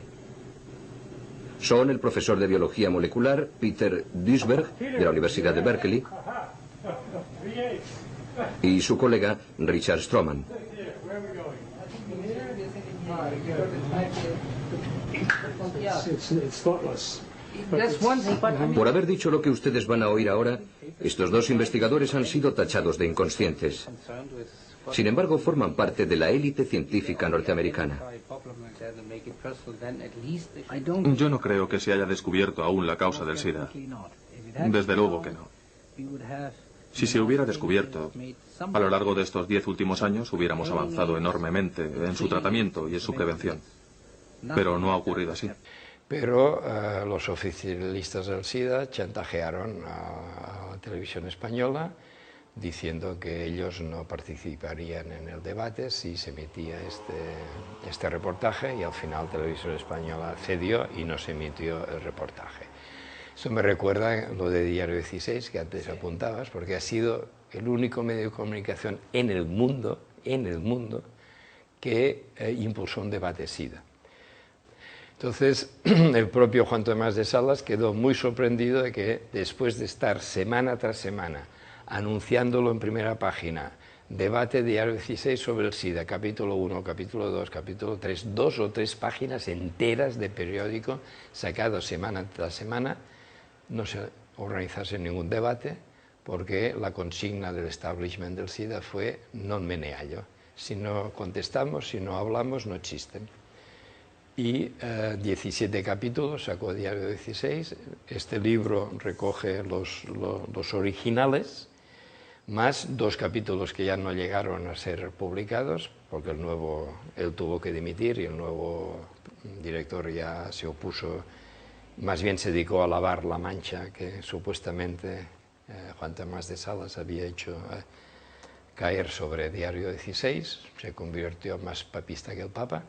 Son el profesor de biología molecular Peter Duisberg, de la Universidad de Berkeley, y su colega Richard Stroman. Por haber dicho lo que ustedes van a oír ahora, estos 2 investigadores han sido tachados de inconscientes. Sin embargo, forman parte de la élite científica norteamericana. Yo no creo que se haya descubierto aún la causa del SIDA. Desde luego que no. Si se hubiera descubierto, a lo largo de estos 10 últimos años hubiéramos avanzado enormemente en su tratamiento y en su prevención. Pero no ha ocurrido así. Pero los oficialistas del SIDA chantajearon a la Televisión Española diciendo que ellos no participarían en el debate si se emitía este reportaje, y al final Televisión Española cedió y no se emitió el reportaje. Eso me recuerda lo de Diario 16 que antes apuntabas, porque ha sido el único medio de comunicación en el mundo que impulsó un debate SIDA. Entonces, el propio Juan Tomás de Salas quedó muy sorprendido de que después de estar semana tras semana anunciándolo en primera página, debate Diario 16 sobre el SIDA, capítulo 1, capítulo 2, capítulo 3, 2 o 3 páginas enteras de periódico sacado semana tras semana, no se organizase ningún debate, porque la consigna del establishment del SIDA fue non me ne hallo. Si no contestamos, si no hablamos, no existen. y 17 capítulos, sacó Diario 16. Este libro recoge los originales, más 2 capítulos que ya no llegaron a ser publicados, porque él tuvo que dimitir y el nuevo director ya se opuso, más bien se dedicó a lavar la mancha que supuestamente Juan Tomás de Salas había hecho caer sobre Diario 16, se convirtió más papista que el Papa.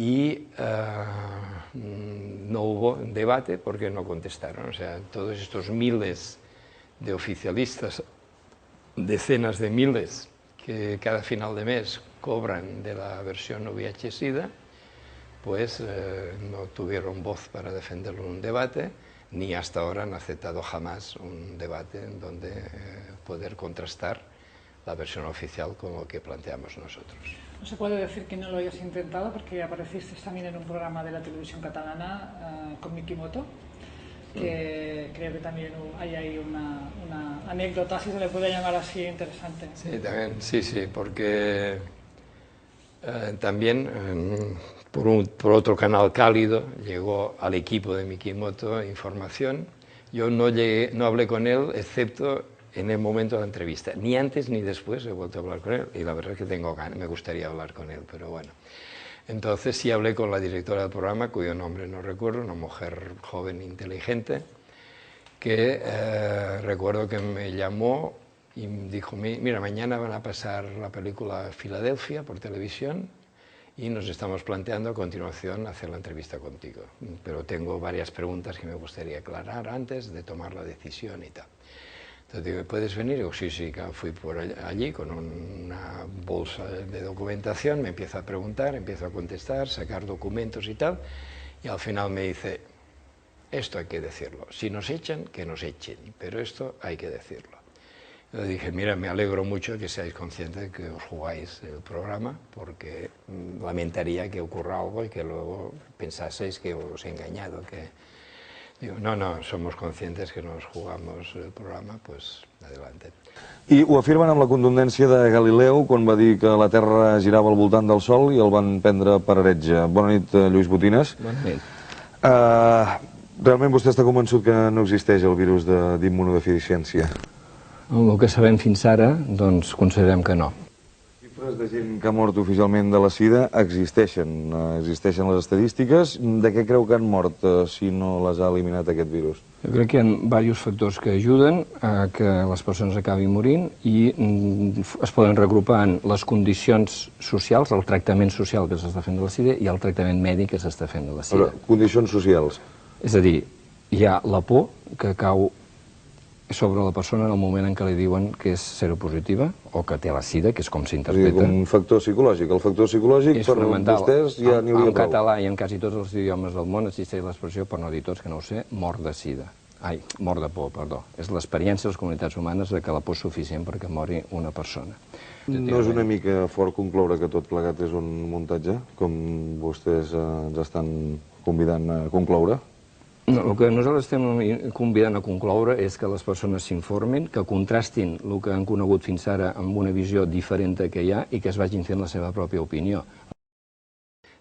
Y no hubo debate porque no contestaron. O sea, todos estos miles de oficialistas, decenas de miles que cada final de mes cobran de la versión VHSida, pues no tuvieron voz para defenderlo en un debate, ni hasta ahora han aceptado jamás un debate en donde poder contrastar la versión oficial con lo que planteamos nosotros. No se puede decir que no lo hayas intentado, porque apareciste también en un programa de la televisión catalana con Mikimoto, que creo que también hay ahí una anécdota, si se le puede llamar así, interesante. Sí, también, sí, porque también por otro canal cálido llegó al equipo de Mikimoto información. Yo no hablé con él, excepto en el momento de la entrevista, ni antes ni después he vuelto a hablar con él, y la verdad es que tengo ganas, me gustaría hablar con él, pero bueno. Entonces sí hablé con la directora del programa, cuyo nombre no recuerdo, una mujer joven, inteligente, que recuerdo que me llamó y dijo, mira, mañana van a pasar la película Filadelfia por televisión y nos estamos planteando a continuación hacer la entrevista contigo, pero tengo varias preguntas que me gustaría aclarar antes de tomar la decisión y tal. Entonces digo, ¿puedes venir? Digo, sí, fui por allí con una bolsa de documentación, me empieza a preguntar, empiezo a contestar, sacar documentos y tal, y al final me dice, esto hay que decirlo, si nos echan, que nos echen, pero esto hay que decirlo. Yo dije, mira, me alegro mucho que seáis conscientes de que os jugáis el programa, porque lamentaría que ocurra algo y que luego pensaseis que os he engañado, que... Digo, no, somos conscientes que nos jugamos el programa, pues adelante. I ho afirmen amb la contundència de Galileu quan va dir que la Terra girava al voltant del Sol i el van prendre per heretge. Bona nit, Lluís Botines. Bona nit. Realment vostè està convençut que no existeix el virus d'immunodeficiència? El que sabem fins ara, doncs considerem que no. Xifres de gent que ha mort oficialment de la sida existeixen les estadístiques. De què creu que han mort si no les ha eliminat aquest virus? Jo crec que hi ha diversos factors que ajuden a que les persones acabin morint i es poden regrupar en les condicions socials, el tractament social que s'està fent de la sida i el tractament mèdic que s'està fent de la sida. Condicions socials? És a dir, hi ha la por que cau sobre la persona en el moment en què li diuen que és seropositiva o que té la sida, que és com s'interpreta. Com un factor psicològic. El factor psicològic per vostès ja n'hi hauria prou. En català i en quasi tots els idiomes del món existeix l'expressió, per no dir tots, que no ho sé, mort de sida. Ai, mort de por, perdó. És l'experiència de les comunitats humanes de que la por és suficient perquè mori una persona. No és una mica fort concloure que tot plegat és un muntatge, com vostès ens estan convidant a concloure? No, el que nosaltres estem convidant a concloure és que les persones s'informin, que contrastin el que han conegut fins ara amb una visió diferent que hi ha i que es vagin fent la seva pròpia opinió.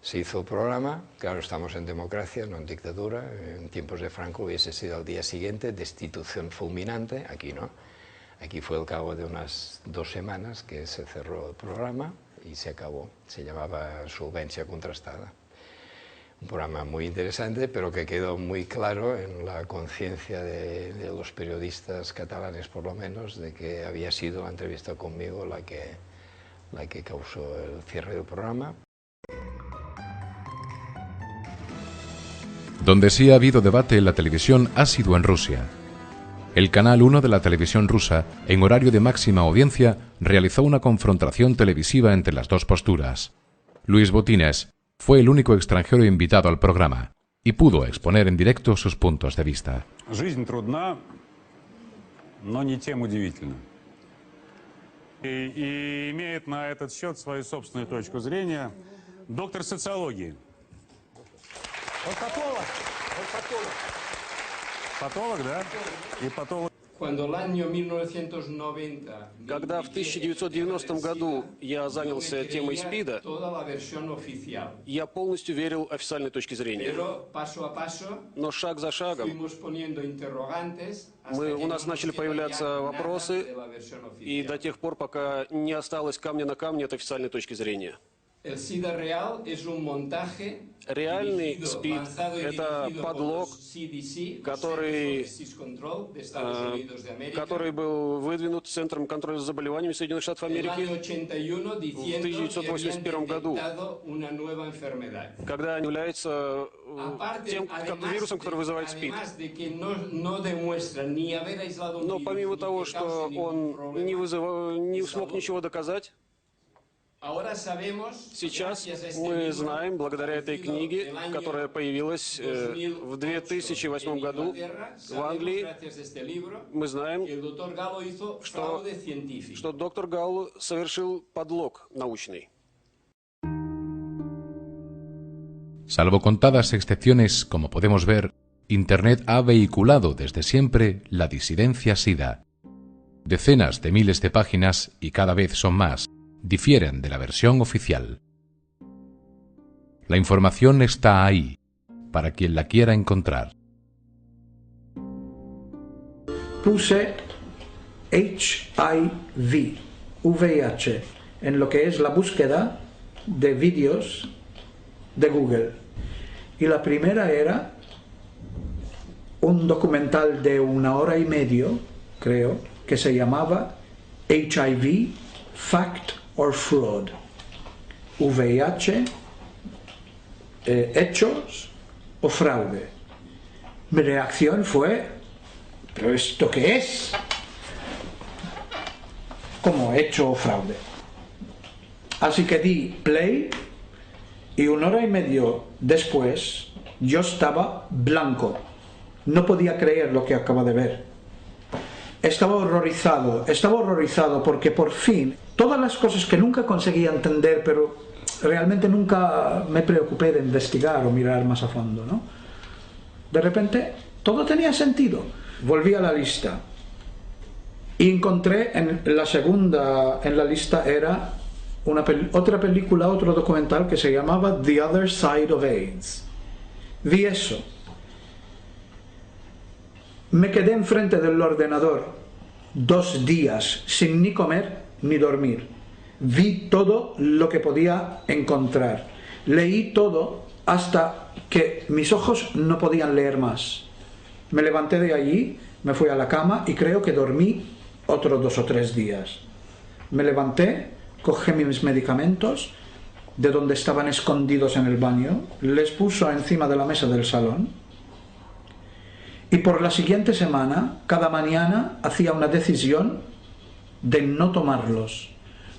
Se hizo el programa, claro, estamos en democracia, no en dictadura. En tiempos de Franco hubiese sido al día siguiente destitución fulminante, aquí no. Aquí fue al cabo de unas 2 semanas que se cerró el programa y se acabó. Se llamaba Solvencia Contrastada. Un programa muy interesante, pero que quedó muy claro en la conciencia de los periodistas catalanes, por lo menos, de que había sido la entrevista conmigo la que causó el cierre del programa. Donde sí ha habido debate en la televisión ha sido en Rusia. El Canal 1 de la televisión rusa, en horario de máxima audiencia, realizó una confrontación televisiva entre las dos posturas. Luis Botines fue el único extranjero invitado al programa y pudo exponer en directo sus puntos de vista. Жизнь трудна, но не тем удивительна. И имеет на этот счет свою собственную точку зрения доктор социологии. Он патолог. Патолог, да? И патолог. Когда в 1990 году я занялся темой СПИДа, я полностью верил официальной точке зрения. Но шаг за шагом у нас начали появляться вопросы, и до тех пор, пока не осталось камня на камне от официальной точки зрения. Реальный СПИД – это подлог, который был выдвинут Центром контроля за заболеваниями Соединенных Штатов Америки в 1981 году, когда является тем вирусом, который вызывает СПИД. Но помимо того, что он не смог ничего доказать, сейчас мы знаем, благодаря этой книге, которая появилась в 2008 году в Англии, мы знаем, что доктор Галло совершил подлог научный. Salvo contadas excepciones, como podemos ver, Internet ha vehiculado desde siempre la disidencia SIDA. Decenas de miles de páginas, y cada vez son más, difieren de la versión oficial. La información está ahí, para quien la quiera encontrar. Puse HIV, VIH, en lo que es la búsqueda de vídeos de Google. Y la primera era un documental de 1 hora y media, creo, que se llamaba HIV, Fact or Fraud. VIH, hechos o fraude. Mi reacción fue, ¿pero esto qué es? ¿Cómo hecho o fraude? Así que di play y 1 hora y media después yo estaba blanco. No podía creer lo que acaba de ver. Estaba horrorizado porque por fin, todas las cosas que nunca conseguía entender, pero realmente nunca me preocupé de investigar o mirar más a fondo, ¿no? De repente, todo tenía sentido. Volví a la lista y encontré en la lista era otra película, otro documental que se llamaba The Other Side of AIDS. Vi eso. Me quedé enfrente del ordenador 2 días sin ni comer ni dormir. Vi todo lo que podía encontrar. Leí todo hasta que mis ojos no podían leer más. Me levanté de allí, me fui a la cama y creo que dormí otros 2 o 3 días. Me levanté, cogí mis medicamentos de donde estaban escondidos en el baño, les puso encima de la mesa del salón. Y por la siguiente semana, cada mañana, hacía una decisión de no tomarlos,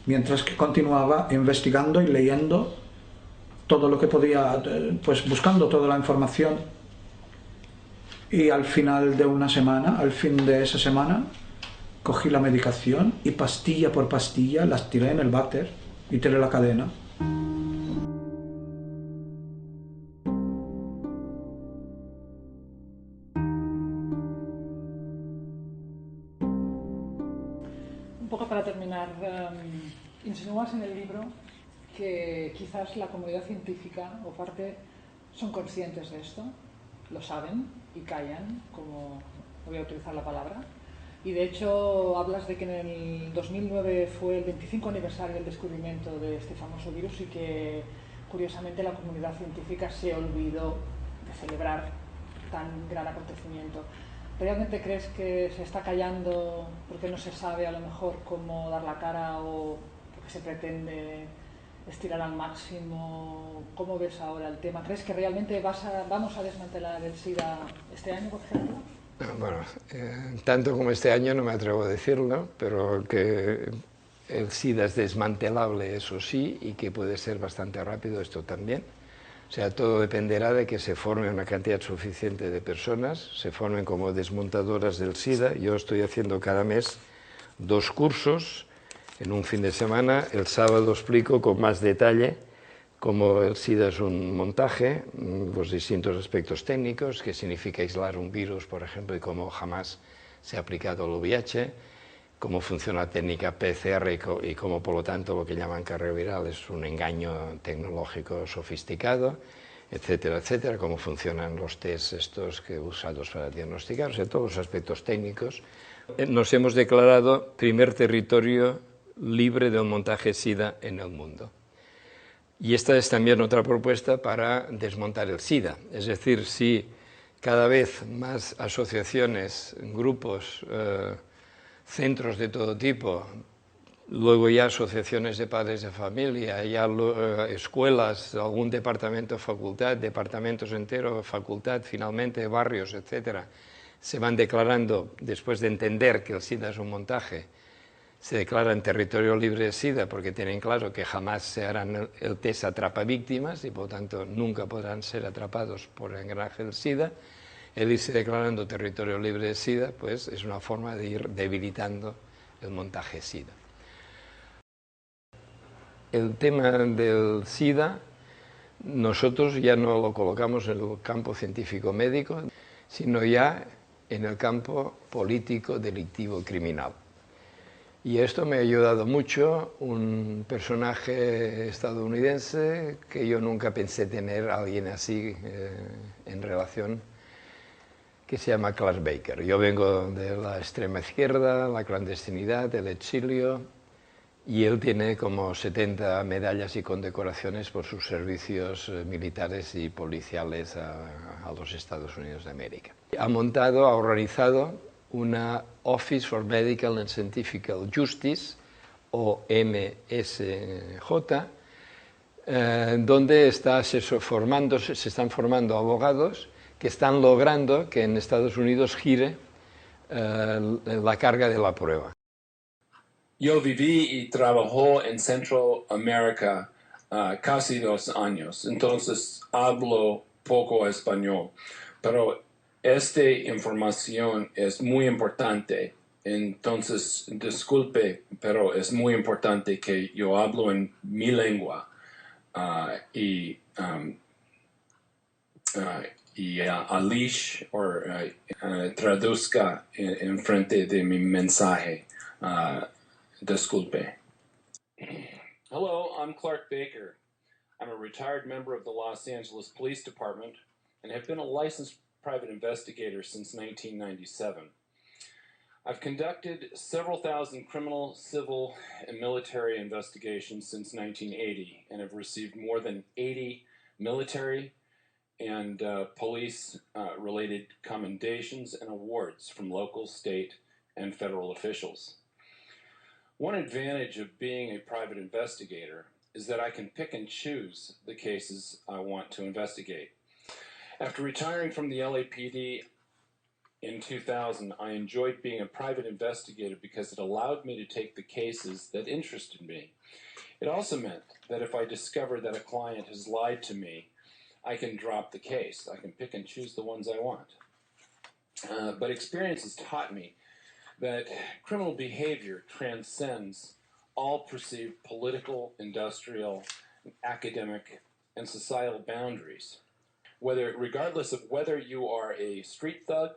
mientras que continuaba investigando y leyendo todo lo que podía, pues buscando toda la información. Y al final de una semana, al fin de esa semana, cogí la medicación y pastilla por pastilla las tiré en el váter y tiré la cadena. Para terminar, insinúas en el libro que quizás la comunidad científica o parte son conscientes de esto, lo saben y callan, como voy a utilizar la palabra, y de hecho hablas de que en el 2009 fue el 25 aniversario del descubrimiento de este famoso virus y que curiosamente la comunidad científica se olvidó de celebrar tan gran acontecimiento. ¿Realmente crees que se está callando porque no se sabe a lo mejor cómo dar la cara o porque se pretende estirar al máximo? ¿Cómo ves ahora el tema? ¿Crees que realmente vamos a desmantelar el SIDA este año, por ejemplo? Bueno, tanto como este año no me atrevo a decirlo, pero que el SIDA es desmantelable, eso sí, y que puede ser bastante rápido esto también. O sea, todo dependerá de que se forme una cantidad suficiente de personas, se formen como desmontadoras del SIDA. Yo estoy haciendo cada mes 2 cursos en un fin de semana. El sábado explico con más detalle cómo el SIDA es un montaje, los distintos aspectos técnicos, qué significa aislar un virus, por ejemplo, y cómo jamás se ha aplicado al VIH, cómo funciona la técnica PCR y cómo, por lo tanto, lo que llaman carrera viral es un engaño tecnológico sofisticado, etcétera, etcétera, cómo funcionan los test estos que usados para diagnosticar, o sea, todos los aspectos técnicos. Nos hemos declarado primer territorio libre de un montaje SIDA en el mundo. Y esta es también otra propuesta para desmontar el SIDA, es decir, si cada vez más asociaciones, grupos, centros de todo tipo, luego ya asociaciones de padres de familia, ya escuelas, algún departamento, facultad, departamentos enteros, facultad, finalmente barrios, etcétera, se van declarando, después de entender que el SIDA es un montaje, se declaran territorio libre de SIDA porque tienen claro que jamás se harán el test atrapa víctimas y por lo tanto nunca podrán ser atrapados por el engranaje del SIDA. El irse declarando territorio libre de SIDA pues es una forma de ir debilitando el montaje SIDA. El tema del SIDA nosotros ya no lo colocamos en el campo científico-médico, sino ya en el campo político, delictivo, criminal. Y esto me ha ayudado mucho un personaje estadounidense que yo nunca pensé tener a alguien así en relación, que se llama Clark Baker. Yo vengo de la extrema izquierda, la clandestinidad, el exilio, y él tiene como 70 medallas y condecoraciones por sus servicios militares y policiales a los Estados Unidos de América. Ha organizado una Office for Medical and Scientific Justice, o MSJ, donde se están formando abogados que están logrando que en Estados Unidos gire la carga de la prueba. Yo viví y trabajó en Centroamérica casi 2 años, entonces hablo poco español, pero esta información es muy importante, entonces disculpe, pero es muy importante que yo hablo en mi lengua y Alish traduzca en frente de mi mensaje. Disculpe. Hello, I'm Clark Baker. I'm a retired member of the Los Angeles Police Department and have been a licensed private investigator since 1997. I've conducted several thousand criminal, civil, and military investigations since 1980 and have received more than 80 military and police-related commendations and awards from local, state, and federal officials. One advantage of being a private investigator is that I can pick and choose the cases I want to investigate. After retiring from the LAPD in 2000, I enjoyed being a private investigator because it allowed me to take the cases that interested me. It also meant that if I discover that a client has lied to me, I can drop the case. I can pick and choose the ones I want. But experience has taught me that criminal behavior transcends all perceived political, industrial, academic, and societal boundaries. Regardless of whether you are a street thug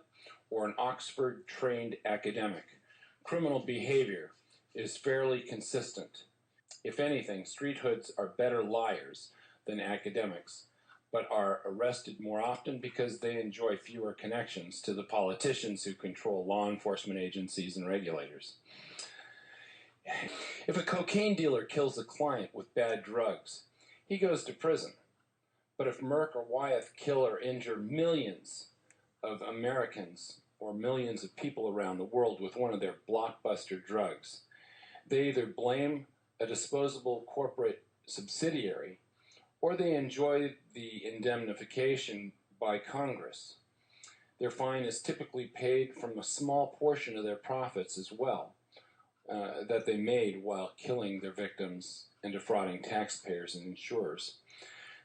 or an Oxford-trained academic, criminal behavior is fairly consistent. If anything, street hoods are better liars than academics, but are arrested more often because they enjoy fewer connections to the politicians who control law enforcement agencies and regulators. If a cocaine dealer kills a client with bad drugs, he goes to prison. But if Merck or Wyeth kill or injure millions of Americans or millions of people around the world with one of their blockbuster drugs, they either blame a disposable corporate subsidiary or they enjoy the indemnification by Congress. Their fine is typically paid from a small portion of their profits as well that they made while killing their victims and defrauding taxpayers and insurers.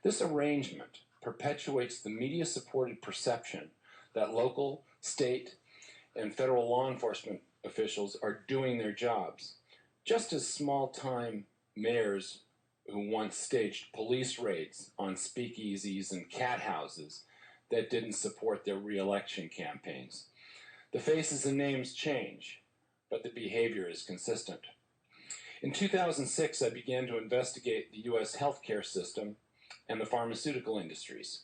This arrangement perpetuates the media-supported perception that local, state, and federal law enforcement officials are doing their jobs, just as small-time mayors who once staged police raids on speakeasies and cat houses that didn't support their re-election campaigns. The faces and names change, but the behavior is consistent. In 2006, I began to investigate the U.S. healthcare system and the pharmaceutical industries.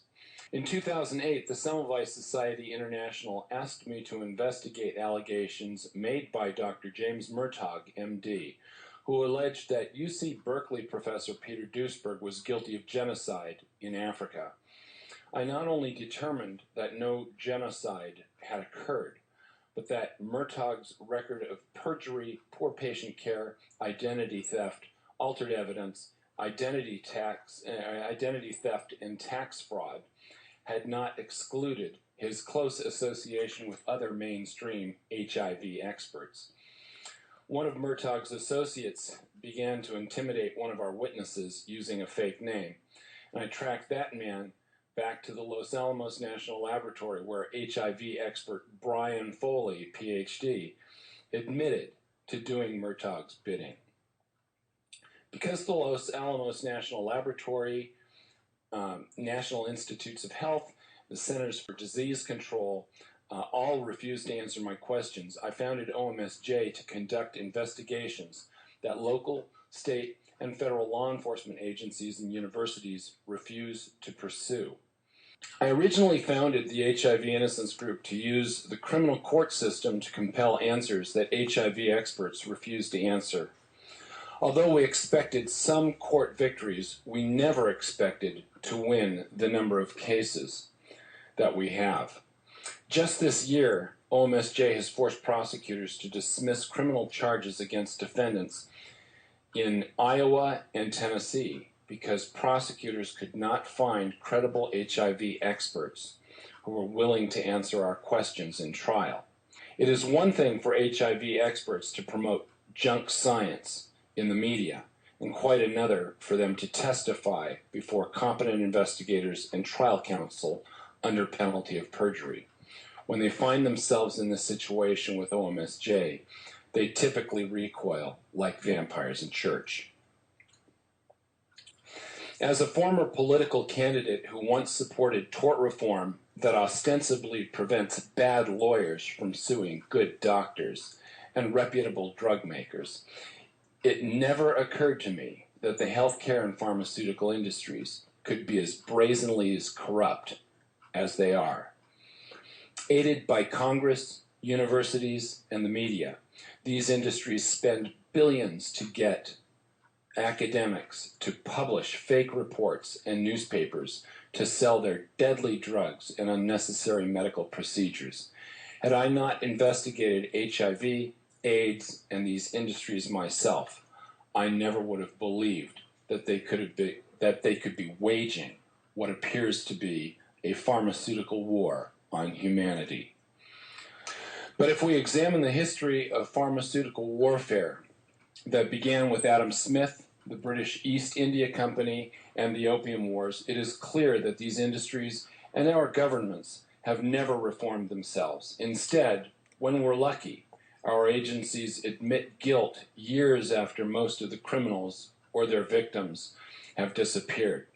In 2008, the Semmelweis Society International asked me to investigate allegations made by Dr. James Murtaugh, MD, who alleged that UC Berkeley professor Peter Duesberg was guilty of genocide in Africa. I not only determined that no genocide had occurred, but that Murtaugh's record of perjury, poor patient care, identity theft, altered evidence, identity theft, and tax fraud had not excluded his close association with other mainstream HIV experts. One of Murtaugh's associates began to intimidate one of our witnesses using a fake name, and I tracked that man back to the Los Alamos National Laboratory, where HIV expert Brian Foley, PhD, admitted to doing Murtaugh's bidding. Because the Los Alamos National Laboratory, National Institutes of Health, the Centers for Disease Control, all refused to answer my questions, I founded OMSJ to conduct investigations that local, state, and federal law enforcement agencies and universities refuse to pursue. I originally founded the HIV Innocence Group to use the criminal court system to compel answers that HIV experts refuse to answer. Although we expected some court victories, we never expected to win the number of cases that we have. Just this year, OMSJ has forced prosecutors to dismiss criminal charges against defendants in Iowa and Tennessee because prosecutors could not find credible HIV experts who were willing to answer our questions in trial. It is one thing for HIV experts to promote junk science in the media, and quite another for them to testify before competent investigators and trial counsel under penalty of perjury. When they find themselves in this situation with OMSJ, they typically recoil like vampires in church. As a former political candidate who once supported tort reform that ostensibly prevents bad lawyers from suing good doctors and reputable drug makers, it never occurred to me that the healthcare and pharmaceutical industries could be as brazenly as corrupt as they are. Aided by Congress, universities, and the media, these industries spend billions to get academics to publish fake reports and newspapers to sell their deadly drugs and unnecessary medical procedures. Had I not investigated HIV, AIDS, and these industries myself, I never would have believed that they could be waging what appears to be a pharmaceutical war on humanity. But if we examine the history of pharmaceutical warfare that began with Adam Smith, the British East India Company, and the Opium Wars, it is clear that these industries and our governments have never reformed themselves. Instead, when we're lucky, our agencies admit guilt years after most of the criminals or their victims have disappeared.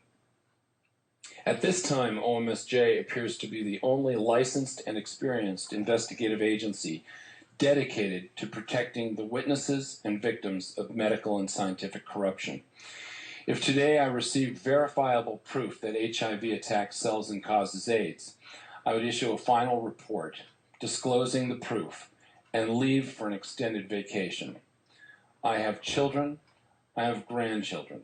At this time, OMSJ appears to be the only licensed and experienced investigative agency dedicated to protecting the witnesses and victims of medical and scientific corruption. If today I received verifiable proof that HIV attacks cells and causes AIDS, I would issue a final report disclosing the proof and leave for an extended vacation. I have children, I have grandchildren.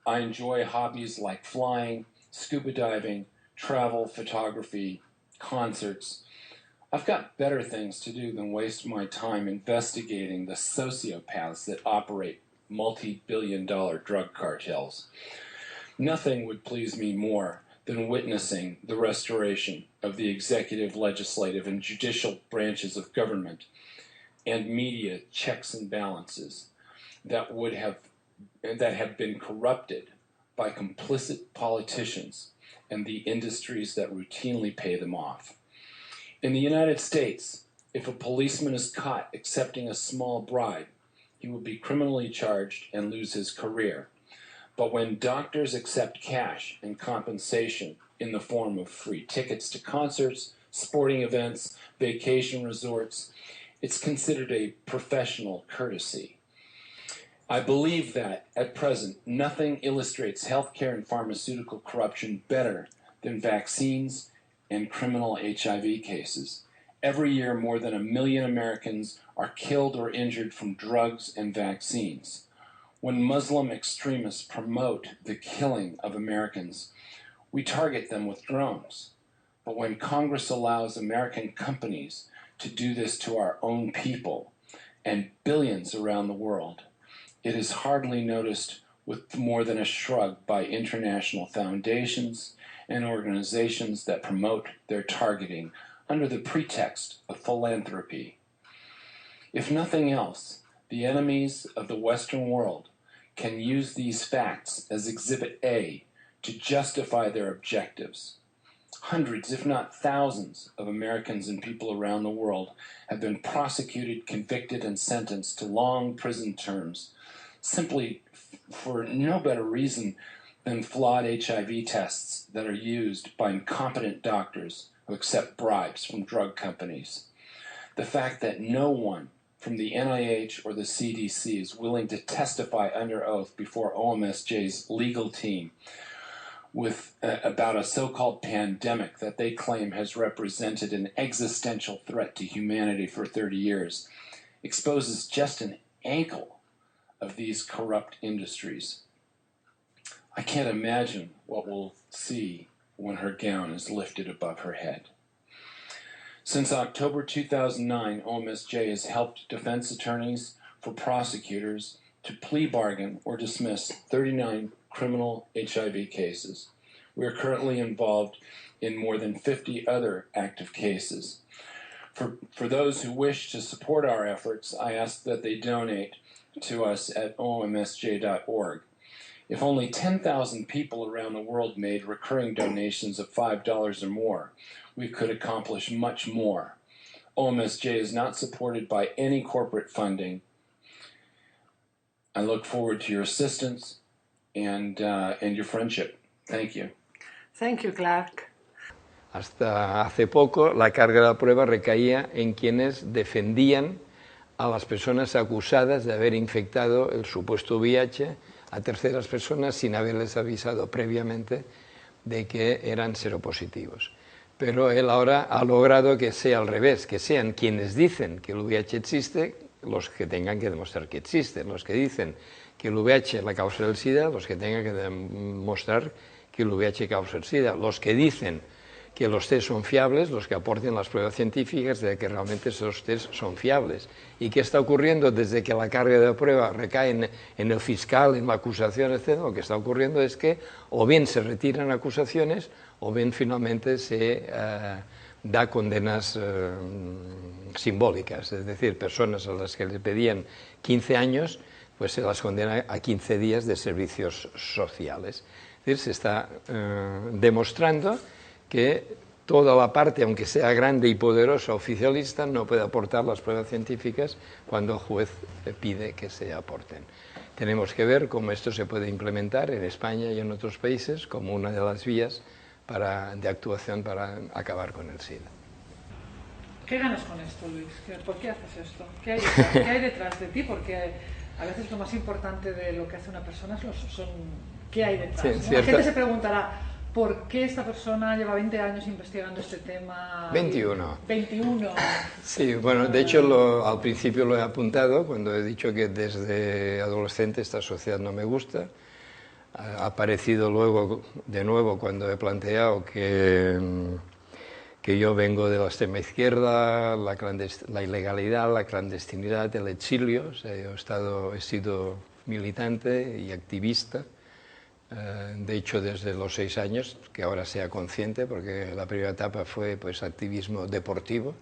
I enjoy hobbies like flying, scuba diving, travel, photography, concerts. I've got better things to do than waste my time investigating the sociopaths that operate multi-billion-dollar drug cartels. Nothing would please me more than witnessing the restoration of the executive, legislative, and judicial branches of government and media checks and balances that have been corrupted by complicit politicians and the industries that routinely pay them off. In the United States, if a policeman is caught accepting a small bribe, he will be criminally charged and lose his career. But when doctors accept cash and compensation in the form of free tickets to concerts, sporting events, vacation resorts. It's considered a professional courtesy. I believe that, at present, nothing illustrates healthcare and pharmaceutical corruption better than vaccines and criminal HIV cases. Every year, more than 1 million Americans are killed or injured from drugs and vaccines. When Muslim extremists promote the killing of Americans, we target them with drones. But when Congress allows American companies to do this to our own people and billions around the world, it is hardly noticed with more than a shrug by international foundations and organizations that promote their targeting under the pretext of philanthropy. If nothing else, the enemies of the Western world can use these facts as Exhibit A to justify their objectives. Hundreds, if not thousands, of Americans and people around the world have been prosecuted, convicted, and sentenced to long prison terms simply for no better reason than flawed HIV tests that are used by incompetent doctors who accept bribes from drug companies. The fact that no one from the NIH or the CDC is willing to testify under oath before OMSJ's legal team about a so-called pandemic that they claim has represented an existential threat to humanity for 30 years exposes just an ankle of these corrupt industries. I can't imagine what we'll see when her gown is lifted above her head. Since October 2009, OMSJ has helped defense attorneys for prosecutors to plea bargain or dismiss 39 criminal HIV cases. We are currently involved in more than 50 other active cases. For those who wish to support our efforts, I ask that they donate to us at omsj.org. If only 10,000 people around the world made recurring donations of $5 or more, we could accomplish much more. OMSJ is not supported by any corporate funding. I look forward to your assistance and your friendship. Thank you. Thank you, Clark. Hasta hace poco, la carga de la prueba recaía en quienes defendían a las personas acusadas de haber infectado el supuesto VIH a terceras personas sin haberles avisado previamente de que eran seropositivos. Pero él ahora ha logrado que sea al revés, que sean quienes dicen que el VIH existe los que tengan que demostrar que existe, los que dicen que el VIH es la causa del SIDA, los que tengan que demostrar que el VIH causa el SIDA, los que dicen que los test son fiables, los que aporten las pruebas científicas de que realmente esos test son fiables. ¿Y qué está ocurriendo desde que la carga de prueba recae en el fiscal, en la acusación, etc.? Lo que está ocurriendo es que o bien se retiran acusaciones o bien finalmente se da condenas simbólicas, es decir, personas a las que le pedían 15 años, pues se las condena a 15 días de servicios sociales. Es decir, se está demostrando que toda la parte, aunque sea grande y poderosa, oficialista, no puede aportar las pruebas científicas cuando el juez pide que se aporten. Tenemos que ver cómo esto se puede implementar en España y en otros países como una de las vías de actuación para acabar con el SIDA. ¿Qué ganas con esto, Luis? ¿Por qué haces esto? ¿Qué hay detrás de ti? Porque a veces lo más importante de lo que hace una persona son qué hay detrás. Sí, ¿no? La gente se preguntará, ¿por qué esta persona lleva 20 años investigando este tema? 21. 21. Sí, bueno, de hecho al principio lo he apuntado cuando he dicho que desde adolescente esta sociedad no me gusta. Ha aparecido luego de nuevo cuando he planteado que yo vengo de la extrema izquierda, la ilegalidad, la clandestinidad, el exilio. O sea, he sido militante y activista. De hecho, desde los 6 años, que ahora sea consciente, porque la primera etapa fue pues activismo deportivo,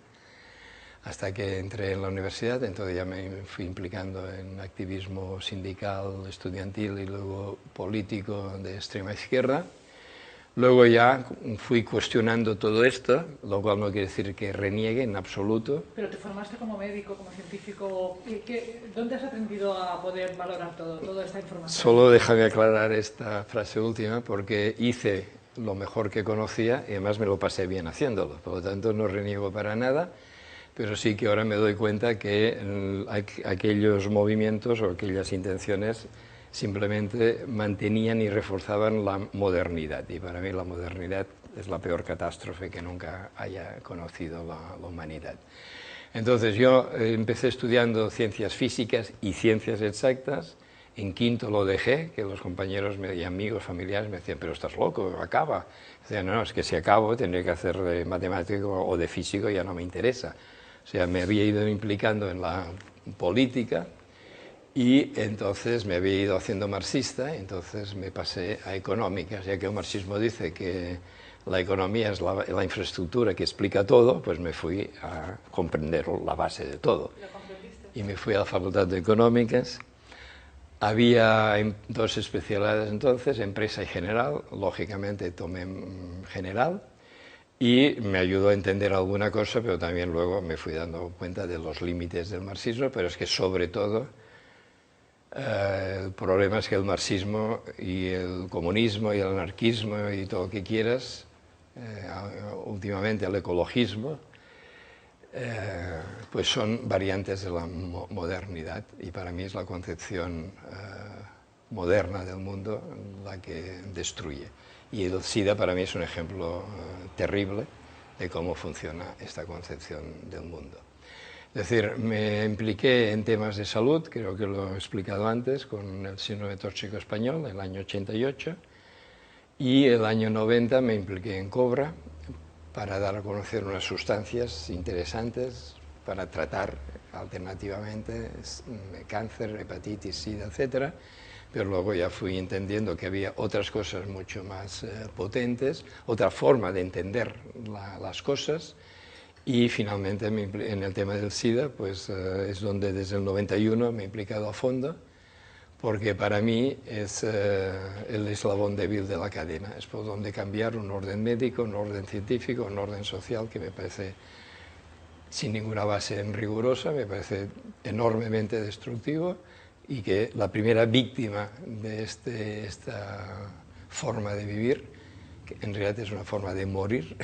hasta que entré en la universidad, entonces ya me fui implicando en activismo sindical, estudiantil y luego político de extrema izquierda. Luego ya fui cuestionando todo esto, lo cual no quiere decir que reniegue en absoluto. Pero te formaste como médico, como científico, ¿dónde has aprendido a poder valorar toda esta información? Solo déjame aclarar esta frase última, porque hice lo mejor que conocía y además me lo pasé bien haciéndolo, por lo tanto no reniego para nada, pero sí que ahora me doy cuenta que aquellos movimientos o aquellas intenciones simplemente mantenían y reforzaban la modernidad, y para mí la modernidad es la peor catástrofe que nunca haya conocido la humanidad. Entonces yo empecé estudiando ciencias físicas y ciencias exactas. En quinto lo dejé, que los compañeros y amigos, familiares me decían, pero estás loco, acaba. Decía, no, es que si acabo tendré que hacer de matemático o de físico, ya no me interesa. O sea, me había ido implicando en la política y entonces me había ido haciendo marxista, entonces me pasé a económicas, ya que el marxismo dice que la economía es la infraestructura que explica todo, pues me fui a comprender la base de todo. Y me fui a la Facultad de Económicas. Había dos especialidades entonces, empresa y general, lógicamente tomé general y me ayudó a entender alguna cosa, pero también luego me fui dando cuenta de los límites del marxismo, pero es que sobre todo el problema es que el marxismo y el comunismo y el anarquismo y todo lo que quieras, últimamente el ecologismo, pues son variantes de la modernidad y para mí es la concepción moderna del mundo la que destruye. Y el SIDA para mí es un ejemplo terrible de cómo funciona esta concepción del mundo. Es decir, me impliqué en temas de salud, creo que lo he explicado antes, con el síndrome tóxico español, en el año 88, y el año 90 me impliqué en COBRA, para dar a conocer unas sustancias interesantes para tratar alternativamente cáncer, hepatitis, SIDA, etc. Pero luego ya fui entendiendo que había otras cosas mucho más potentes, otra forma de entender las cosas, y finalmente en el tema del SIDA pues, es donde desde el 91 me he implicado a fondo, porque para mí es el eslabón débil de la cadena, es por donde cambiar un orden médico, un orden científico, un orden social que me parece sin ninguna base rigurosa, me parece enormemente destructivo y que la primera víctima de esta forma de vivir, que en realidad es una forma de morir,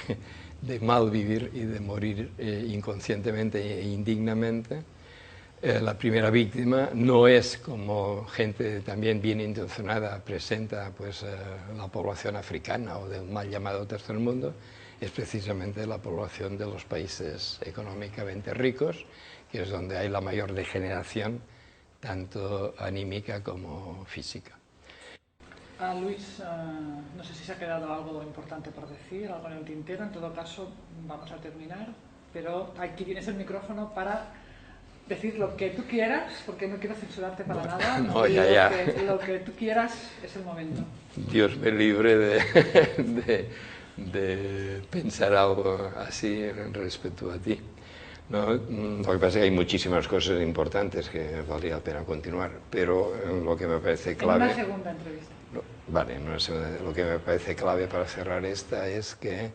de mal vivir y de morir inconscientemente e indignamente, la primera víctima no es, como gente también bien intencionada presenta, pues, la población africana o del mal llamado tercer mundo, es precisamente la población de los países económicamente ricos, que es donde hay la mayor degeneración, tanto anímica como física. Luis, no sé si se ha quedado algo importante por decir, algo en el tintero, en todo caso vamos a terminar, pero aquí tienes el micrófono para decir lo que tú quieras, porque no quiero censurarte para nada. No, lo que tú quieras es el momento. Dios me libre de pensar algo así respecto a ti. ¿No? Lo que pasa es que hay muchísimas cosas importantes que valdría la pena continuar, pero lo que me parece clave... En una segunda entrevista. Vale, lo que me parece clave para cerrar esta es que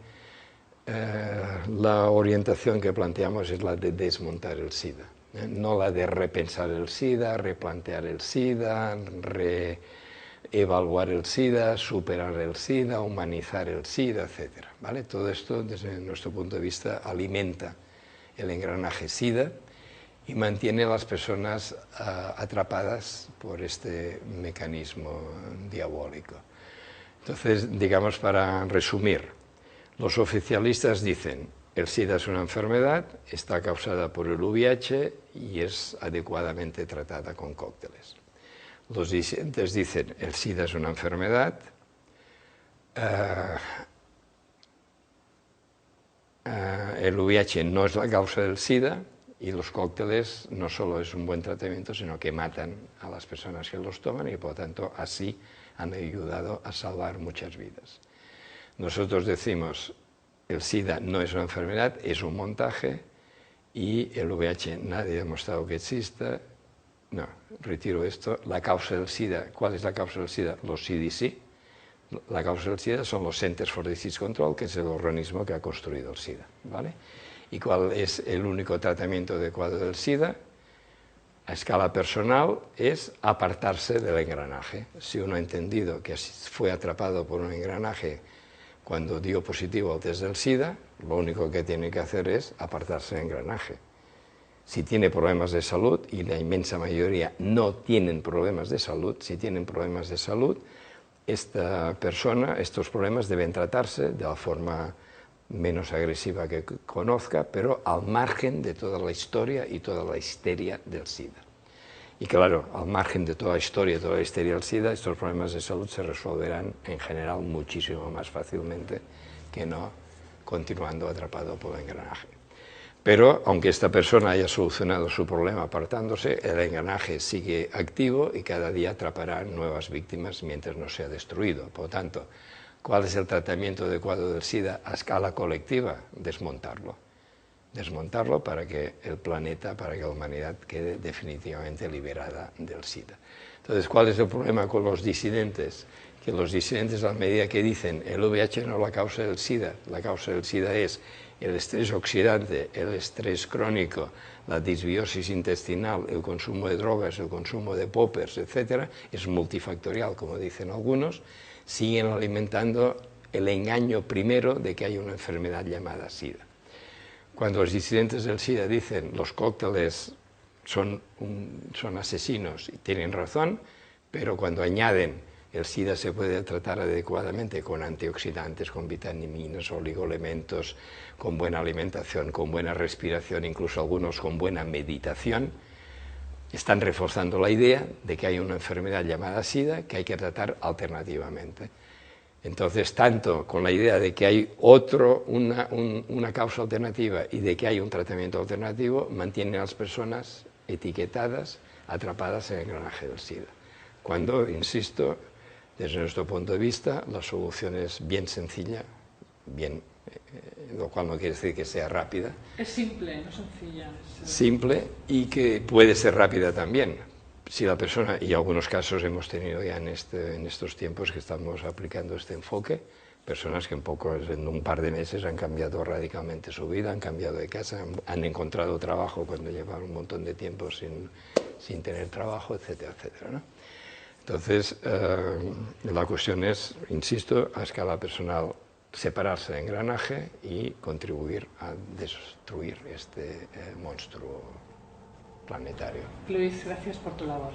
la orientación que planteamos es la de desmontar el SIDA. No la de repensar el SIDA, replantear el SIDA, reevaluar el SIDA, superar el SIDA, humanizar el SIDA, etc. ¿Vale? Todo esto, desde nuestro punto de vista, alimenta el engranaje SIDA y mantiene a las personas atrapadas por este mecanismo diabólico. Entonces, digamos, para resumir, los oficialistas dicen: el SIDA es una enfermedad, está causada por el VIH y es adecuadamente tratada con cócteles. Los disidentes dicen: el SIDA es una enfermedad, el VIH no es la causa del SIDA y los cócteles no solo es un buen tratamiento, sino que matan a las personas que los toman y por lo tanto así han ayudado a salvar muchas vidas. Nosotros decimos: el SIDA no es una enfermedad, es un montaje, y el VIH nadie ha demostrado que exista. No, retiro esto. La causa del SIDA, ¿cuál es la causa del SIDA? Los CDC. La causa del SIDA son los Centers for Disease Control, que es el organismo que ha construido el SIDA, ¿vale? ¿Y cuál es el único tratamiento adecuado del SIDA? A escala personal es apartarse del engranaje. Si uno ha entendido que fue atrapado por un engranaje Cuando dio positivo al test del SIDA, lo único que tiene que hacer es apartarse del engranaje. Si tiene problemas de salud, y la inmensa mayoría no tienen problemas de salud, si tienen problemas de salud, esta persona, estos problemas deben tratarse de la forma menos agresiva que conozca, pero al margen de toda la historia y toda la histeria del SIDA. Y claro, al margen de toda la historia y toda la histeria del SIDA, estos problemas de salud se resolverán en general muchísimo más fácilmente que no continuando atrapado por el engranaje. Pero, aunque esta persona haya solucionado su problema apartándose, el engranaje sigue activo y cada día atrapará nuevas víctimas mientras no sea destruido. Por lo tanto, ¿cuál es el tratamiento adecuado del SIDA a escala colectiva? Desmontarlo. Desmontarlo para que el planeta, para que la humanidad quede definitivamente liberada del SIDA. Entonces, ¿cuál es el problema con los disidentes? Que los disidentes, a medida que dicen el VIH no es la causa del SIDA, la causa del SIDA es el estrés oxidante, el estrés crónico, la disbiosis intestinal, el consumo de drogas, el consumo de poppers, etc., es multifactorial, como dicen algunos, siguen alimentando el engaño primero de que hay una enfermedad llamada SIDA. Cuando los disidentes del SIDA dicen los cócteles son asesinos, y tienen razón, pero cuando añaden el SIDA se puede tratar adecuadamente con antioxidantes, con vitaminas, oligoelementos, con buena alimentación, con buena respiración, incluso algunos con buena meditación, están reforzando la idea de que hay una enfermedad llamada SIDA que hay que tratar alternativamente. Entonces, tanto con la idea de que hay una causa alternativa y de que hay un tratamiento alternativo, mantienen a las personas etiquetadas, atrapadas en el engranaje del SIDA. Cuando, insisto, desde nuestro punto de vista, la solución es bien sencilla, lo cual no quiere decir que sea rápida. Es simple, no sencilla. Simple y que puede ser rápida también. Si la persona, y en algunos casos hemos tenido ya en estos tiempos que estamos aplicando este enfoque, personas que en un par de meses han cambiado radicalmente su vida, han cambiado de casa, han encontrado trabajo cuando llevaban un montón de tiempo sin tener trabajo, etcétera, etcétera, ¿no? Entonces, la cuestión es, insisto, a escala personal, separarse del engranaje y contribuir a destruir este monstruo planetario. Luis, gracias por tu labor.